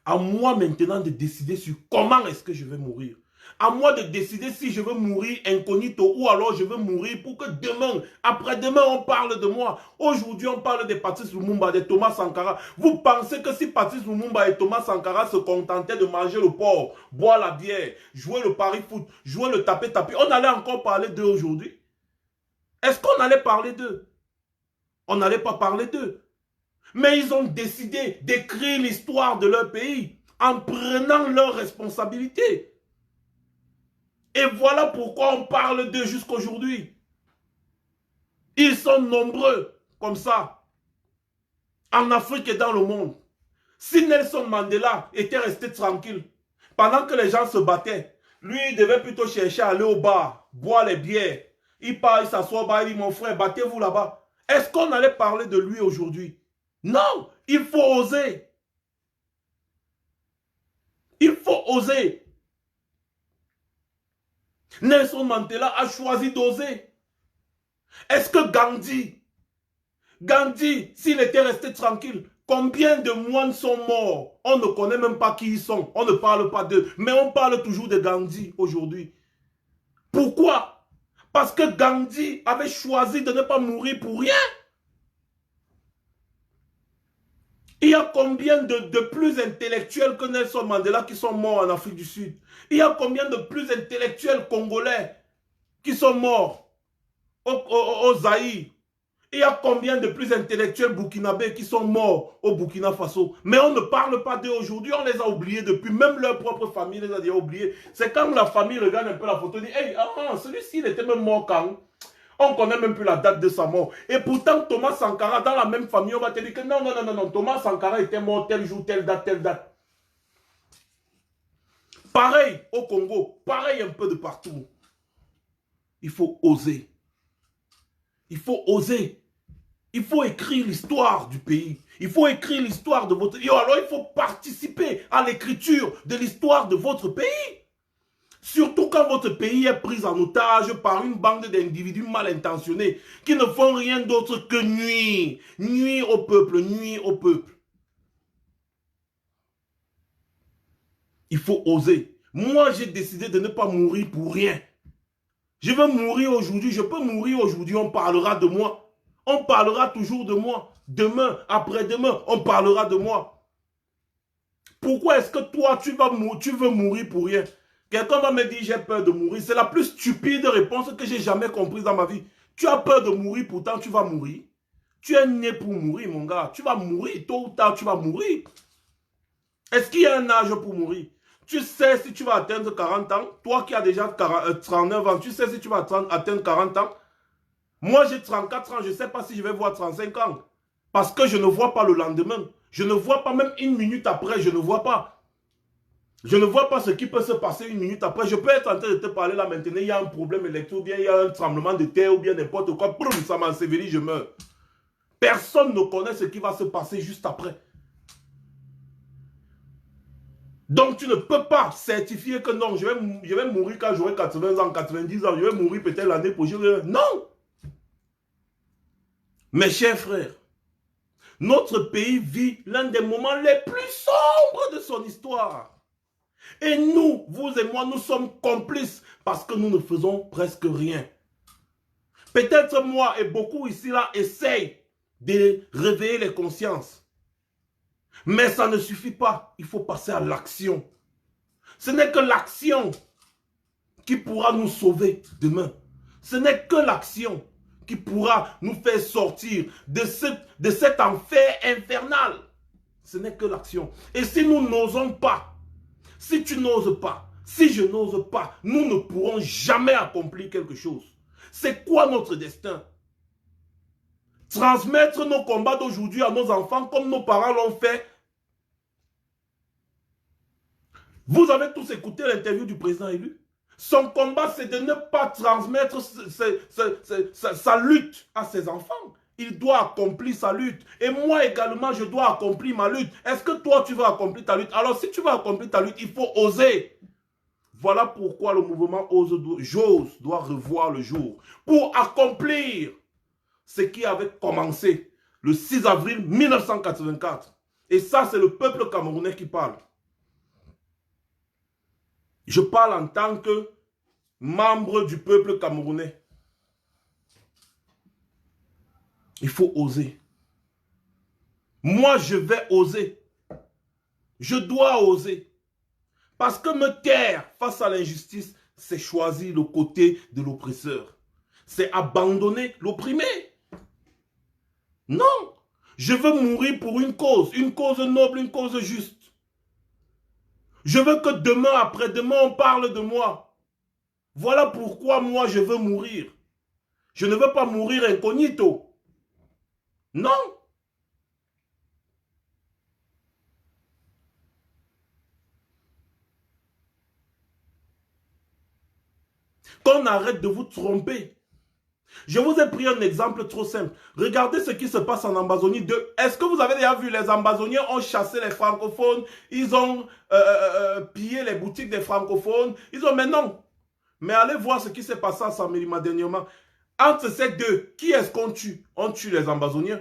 À moi maintenant de décider sur comment est-ce que je vais mourir. À moi de décider si je veux mourir incognito ou alors je veux mourir pour que demain, après-demain, on parle de moi. Aujourd'hui, on parle de Patrice Lumumba, de Thomas Sankara. Vous pensez que si Patrice Lumumba et Thomas Sankara se contentaient de manger le porc, boire la bière, jouer le pari-foot, jouer le tapé-tapé, on allait encore parler d'eux aujourd'hui? Est-ce qu'on allait parler d'eux? On n'allait pas parler d'eux. Mais ils ont décidé d'écrire l'histoire de leur pays en prenant leurs responsabilités. Et voilà pourquoi on parle d'eux jusqu'aujourd'hui. Ils sont nombreux comme ça, en Afrique et dans le monde. Si Nelson Mandela était resté tranquille, pendant que les gens se battaient, lui il devait plutôt chercher à aller au bar, boire les bières. Il part, il s'assoit au bar, il dit mon frère, battez-vous là-bas. Est-ce qu'on allait parler de lui aujourd'hui? Non, il faut oser. Il faut oser. Nelson Mandela a choisi d'oser. Est-ce que Gandhi, s'il était resté tranquille, combien de moines sont morts? On ne connaît même pas qui ils sont. On ne parle pas d'eux. Mais on parle toujours de Gandhi aujourd'hui. Pourquoi? Parce que Gandhi avait choisi de ne pas mourir pour rien. Il y a combien de plus intellectuels que Nelson Mandela qui sont morts en Afrique du Sud? Il y a combien de plus intellectuels congolais qui sont morts au Zaïre? Il y a combien de plus intellectuels burkinabés qui sont morts au Burkina Faso? Mais on ne parle pas d'eux aujourd'hui, on les a oubliés depuis, même leur propre famille les a déjà oubliés. C'est quand la famille regarde un peu la photo et dit « Hey, celui-ci il était même mort quand ?» On ne connaît même plus la date de sa mort. Et pourtant, Thomas Sankara, dans la même famille, on va te dire que non, Thomas Sankara était mort tel jour, telle date, telle date. Pareil au Congo, pareil un peu de partout. Il faut oser. Il faut oser. Il faut écrire l'histoire du pays. Il faut écrire l'histoire de votre pays. Alors il faut participer à l'écriture de l'histoire de votre pays. Surtout quand votre pays est pris en otage par une bande d'individus mal intentionnés qui ne font rien d'autre que nuire. Nuire au peuple, nuire au peuple. Il faut oser. Moi, j'ai décidé de ne pas mourir pour rien. Je veux mourir aujourd'hui, je peux mourir aujourd'hui, on parlera de moi. On parlera toujours de moi. Demain, après-demain, on parlera de moi. Pourquoi est-ce que toi, tu veux mourir pour rien? Quelqu'un va me dire j'ai peur de mourir. C'est la plus stupide réponse que j'ai jamais comprise dans ma vie. Tu as peur de mourir, pourtant tu vas mourir. Tu es né pour mourir, mon gars. Tu vas mourir, tôt ou tard, tu vas mourir. Est-ce qu'il y a un âge pour mourir? Tu sais si tu vas atteindre 40 ans. Toi qui as déjà 39 ans, tu sais si tu vas atteindre 40 ans. Moi, j'ai 34 ans. Je ne sais pas si je vais voir 35 ans. Parce que je ne vois pas le lendemain. Je ne vois pas même une minute après. Je ne vois pas. Je ne vois pas ce qui peut se passer une minute après. Je peux être en train de te parler là maintenant. Il y a un problème électrique, ou bien il y a un tremblement de terre, ou bien n'importe quoi. Boum, ça m'ensevelit, je meurs. Personne ne connaît ce qui va se passer juste après. Donc tu ne peux pas certifier que non, je vais mourir quand j'aurai 80 ans, 90 ans, je vais mourir peut-être l'année prochaine. Non! Mes chers frères, notre pays vit l'un des moments les plus sombres de son histoire. Et nous, vous et moi, nous sommes complices parce que nous ne faisons presque rien. Peut-être moi et beaucoup ici là essayent de réveiller les consciences. Mais ça ne suffit pas. Il faut passer à l'action. Ce n'est que l'action qui pourra nous sauver demain. Ce n'est que l'action qui pourra nous faire sortir de cet enfer infernal. Ce n'est que l'action. Et si nous n'osons pas, si tu n'oses pas, si je n'ose pas, nous ne pourrons jamais accomplir quelque chose. C'est quoi notre destin? Transmettre nos combats d'aujourd'hui à nos enfants comme nos parents l'ont fait. Vous avez tous écouté l'interview du président élu. Son combat, c'est de ne pas transmettre sa lutte à ses enfants. Il doit accomplir sa lutte. Et moi également, je dois accomplir ma lutte. Est-ce que toi, tu vas accomplir ta lutte? Alors, si tu vas accomplir ta lutte, il faut oser. Voilà pourquoi le mouvement J'ose doit revoir le jour. Pour accomplir ce qui avait commencé le 6 avril 1984. Et ça, c'est le peuple camerounais qui parle. Je parle en tant que membre du peuple camerounais. Il faut oser. Moi, je vais oser. Je dois oser. Parce que me taire face à l'injustice, c'est choisir le côté de l'oppresseur. C'est abandonner l'opprimé. Non. Je veux mourir pour une cause noble, une cause juste. Je veux que demain, après-demain, on parle de moi. Voilà pourquoi moi, je veux mourir. Je ne veux pas mourir incognito. Non. Qu'on arrête de vous tromper. Je vous ai pris un exemple trop simple. Regardez ce qui se passe en Amazonie 2. Est-ce que vous avez déjà vu, les Amazoniens ont chassé les francophones, ils ont pillé les boutiques des francophones, mais non. Mais allez voir ce qui s'est passé à Samelima dernièrement. Entre ces deux, qui est-ce qu'on tue? On tue les Amazoniens.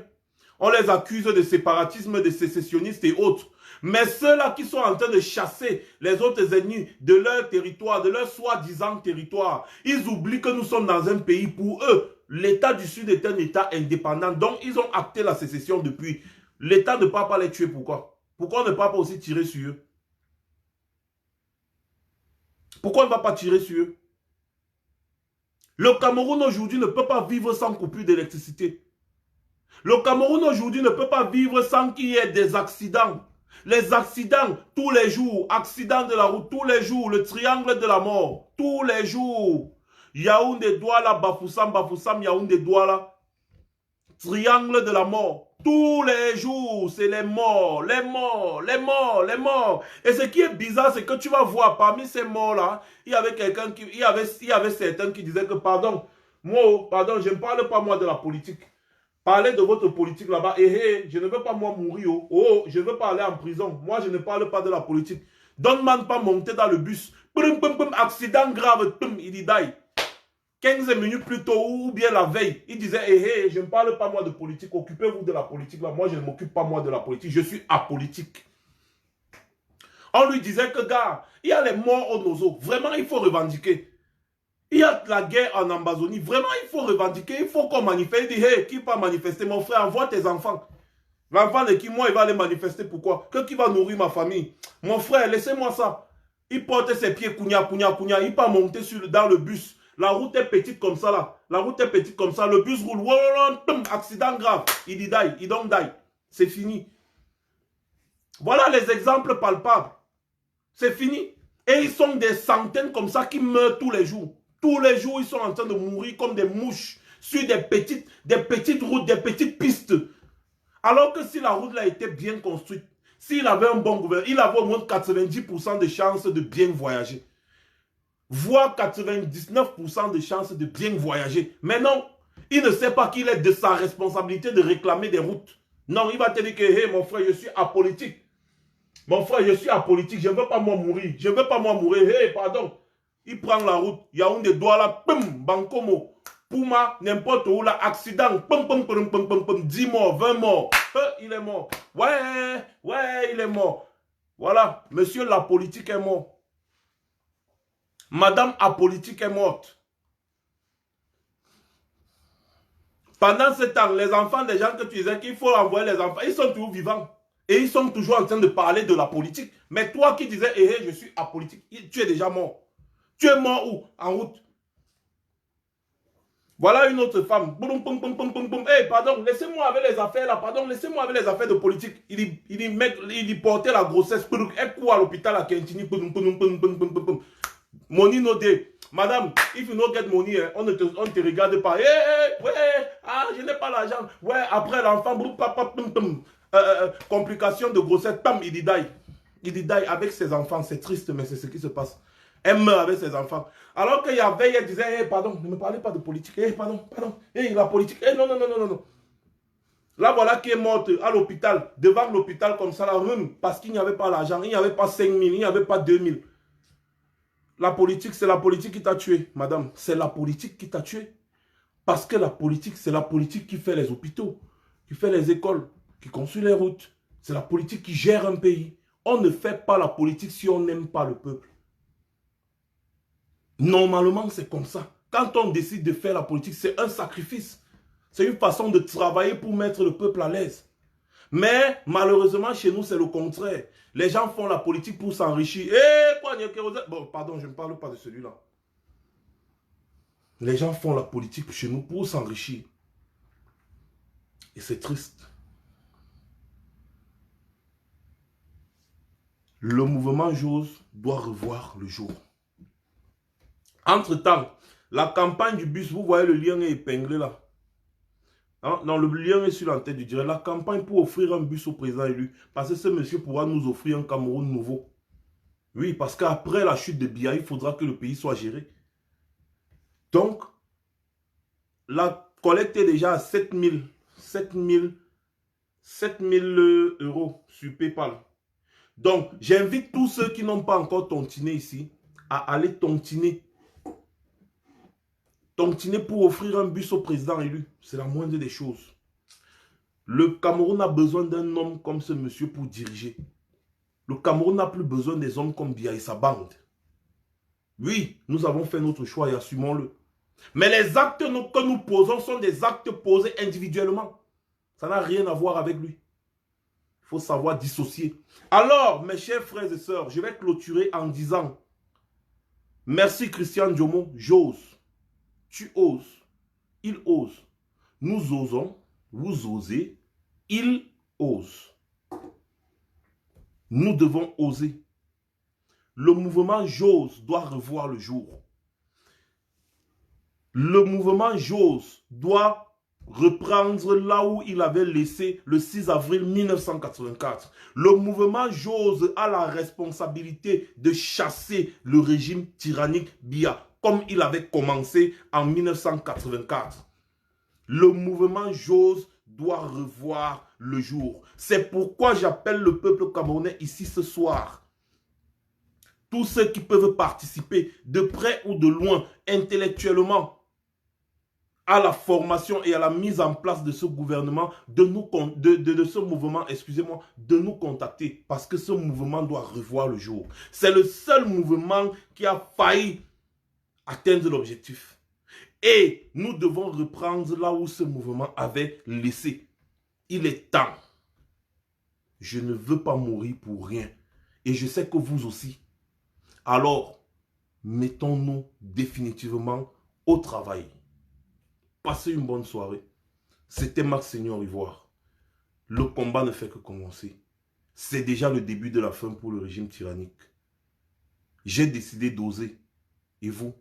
On les accuse de séparatisme, de sécessionnistes et autres. Mais ceux-là qui sont en train de chasser les autres ennemis de leur territoire, de leur soi-disant territoire, ils oublient que nous sommes dans un pays pour eux. L'État du Sud est un État indépendant, donc ils ont acté la sécession depuis. L'État ne peut pas les tuer, pourquoi? Pourquoi on ne peut pas aussi tirer sur eux? Pourquoi on ne va pas tirer sur eux? Le Cameroun aujourd'hui ne peut pas vivre sans coupure d'électricité. Le Cameroun aujourd'hui ne peut pas vivre sans qu'il y ait des accidents. Les accidents, tous les jours, accidents de la route, tous les jours, le triangle de la mort, tous les jours. Yaoundé Douala, Bafoussam, Bafoussam, Yaoundé Douala. Triangle de la mort. Tous les jours, c'est les morts, les morts, les morts, les morts. Et ce qui est bizarre, c'est que tu vas voir parmi ces morts-là, il y avait quelqu'un qui, il y avait certains qui disaient que pardon, moi, pardon, je ne parle pas moi de la politique. Parlez de votre politique là-bas. Je ne veux pas moi mourir. Je ne veux pas aller en prison. Moi, je ne parle pas de la politique. Donne-moi pas monter dans le bus. Accident grave. Il dit die. 15 minutes plus tôt ou bien la veille, il disait, je ne parle pas moi de politique. Occupez-vous de la politique là. Moi, je ne m'occupe pas moi de la politique. Je suis apolitique. On lui disait que, gars, il y a les morts au nozo. Vraiment, il faut revendiquer. Il y a la guerre en Amazonie. Vraiment, il faut revendiquer. Il faut qu'on manifeste. Il dit, qui va manifester? Mon frère, envoie tes enfants. L'enfant de qui, moi, il va aller manifester. Pourquoi? Qui va nourrir ma famille? Mon frère, laissez-moi ça. Il porte ses pieds, kounia, il peut monter dans le bus. La route est petite comme ça là. La route est petite comme ça. Le bus roule. Accident grave. Il dit die. Il don't die. C'est fini. Voilà les exemples palpables. C'est fini. Et ils sont des centaines comme ça qui meurent tous les jours. Tous les jours, ils sont en train de mourir comme des mouches sur des petites routes, des petites pistes. Alors que si la route là était bien construite, s'il avait un bon gouvernement, il avait au moins 90% de chances de bien voyager. Voire 99% de chances de bien voyager. Mais non, il ne sait pas qu'il est de sa responsabilité de réclamer des routes. Non, il va te dire que hey, mon frère, je suis apolitique. Mon frère, je suis apolitique, je ne veux pas moi mourir. Je ne veux pas moi mourir. Hey, pardon. Il prend la route, il y a un des doigts là, pum, bancomo. Pouma, n'importe où là, accident, pum, pum, pum, pum, pum, pum, 10 morts, 20 morts. Il est mort. Ouais, il est mort. Voilà, monsieur la politique est mort. Madame apolitique est morte. Pendant ce temps, les enfants des gens que tu disais qu'il faut envoyer les enfants, ils sont toujours vivants. Et ils sont toujours en train de parler de la politique. Mais toi qui disais, je suis apolitique, tu es déjà mort. Tu es mort où? En route. Voilà une autre femme. Boum, boum, boum, boum, boum, boum. Hey, pardon, laissez-moi avec les affaires là. Pardon, laissez-moi avec les affaires de politique. Il portait la grossesse. Elle court à l'hôpital à Kentini. Money no day. Madame, if you no get money, on ne te regarde pas. Je n'ai pas l'argent. Ouais, après l'enfant, complication de grossesse, il dit die. Il dit die avec ses enfants. C'est triste, mais c'est ce qui se passe. Elle meurt avec ses enfants. Alors qu'il y avait, elle disait, pardon, ne me parlez pas de politique. Pardon. La politique. Non. Là, voilà qui est morte à l'hôpital, devant l'hôpital comme ça, là, parce qu'il n'y avait pas l'argent. Il n'y avait pas 5 000, il n'y avait pas 2 000. La politique, c'est la politique qui t'a tué, madame. C'est la politique qui t'a tué. Parce que la politique, c'est la politique qui fait les hôpitaux, qui fait les écoles, qui construit les routes. C'est la politique qui gère un pays. On ne fait pas la politique si on n'aime pas le peuple. Normalement, c'est comme ça. Quand on décide de faire la politique, c'est un sacrifice. C'est une façon de travailler pour mettre le peuple à l'aise. Mais malheureusement, chez nous, c'est le contraire. Les gens font la politique pour s'enrichir. Bon, pardon, je ne parle pas de celui-là. Les gens font la politique chez nous pour s'enrichir. Et c'est triste. Le mouvement JOS doit revoir le jour. Entre-temps, la campagne du bus, vous voyez le lien est épinglé là. Hein? Non, le lien est sur la tête du direct. La campagne pour offrir un bus au président élu. Parce que ce monsieur pourra nous offrir un Cameroun nouveau. Oui, parce qu'après la chute de Biya, il faudra que le pays soit géré. Donc, la collecte est déjà à 7 000 euros sur PayPal. Donc, j'invite tous ceux qui n'ont pas encore tontiné ici à aller tontiner. Tontiner pour offrir un bus au président élu. C'est la moindre des choses. Le Cameroun a besoin d'un homme comme ce monsieur pour diriger. Le Cameroun n'a plus besoin des hommes comme Biya et sa bande. Oui, nous avons fait notre choix et assumons-le. Mais les actes que nous posons sont des actes posés individuellement. Ça n'a rien à voir avec lui. Il faut savoir dissocier. Alors, mes chers frères et sœurs, je vais clôturer en disant merci Christian Diomo, j'ose. Tu oses. Il ose. Nous osons. Vous osez. Il ose. Nous devons oser. Le mouvement JOS doit revoir le jour. Le mouvement JOS doit reprendre là où il avait laissé le 6 avril 1984. Le mouvement JOS a la responsabilité de chasser le régime tyrannique Biya, comme il avait commencé en 1984. Le mouvement JOS doit revoir le jour. C'est pourquoi j'appelle le peuple camerounais ici ce soir. Tous ceux qui peuvent participer de près ou de loin, intellectuellement, à la formation et à la mise en place de ce gouvernement, de ce mouvement, excusez-moi, de nous contacter. Parce que ce mouvement doit revoir le jour. C'est le seul mouvement qui a failli atteindre l'objectif. Et nous devons reprendre là où ce mouvement avait laissé. Il est temps. Je ne veux pas mourir pour rien. Et je sais que vous aussi. Alors, mettons-nous définitivement au travail. Passez une bonne soirée. C'était Max Seigneur Ivoire. Le combat ne fait que commencer. C'est déjà le début de la fin pour le régime tyrannique. J'ai décidé d'oser. Et vous?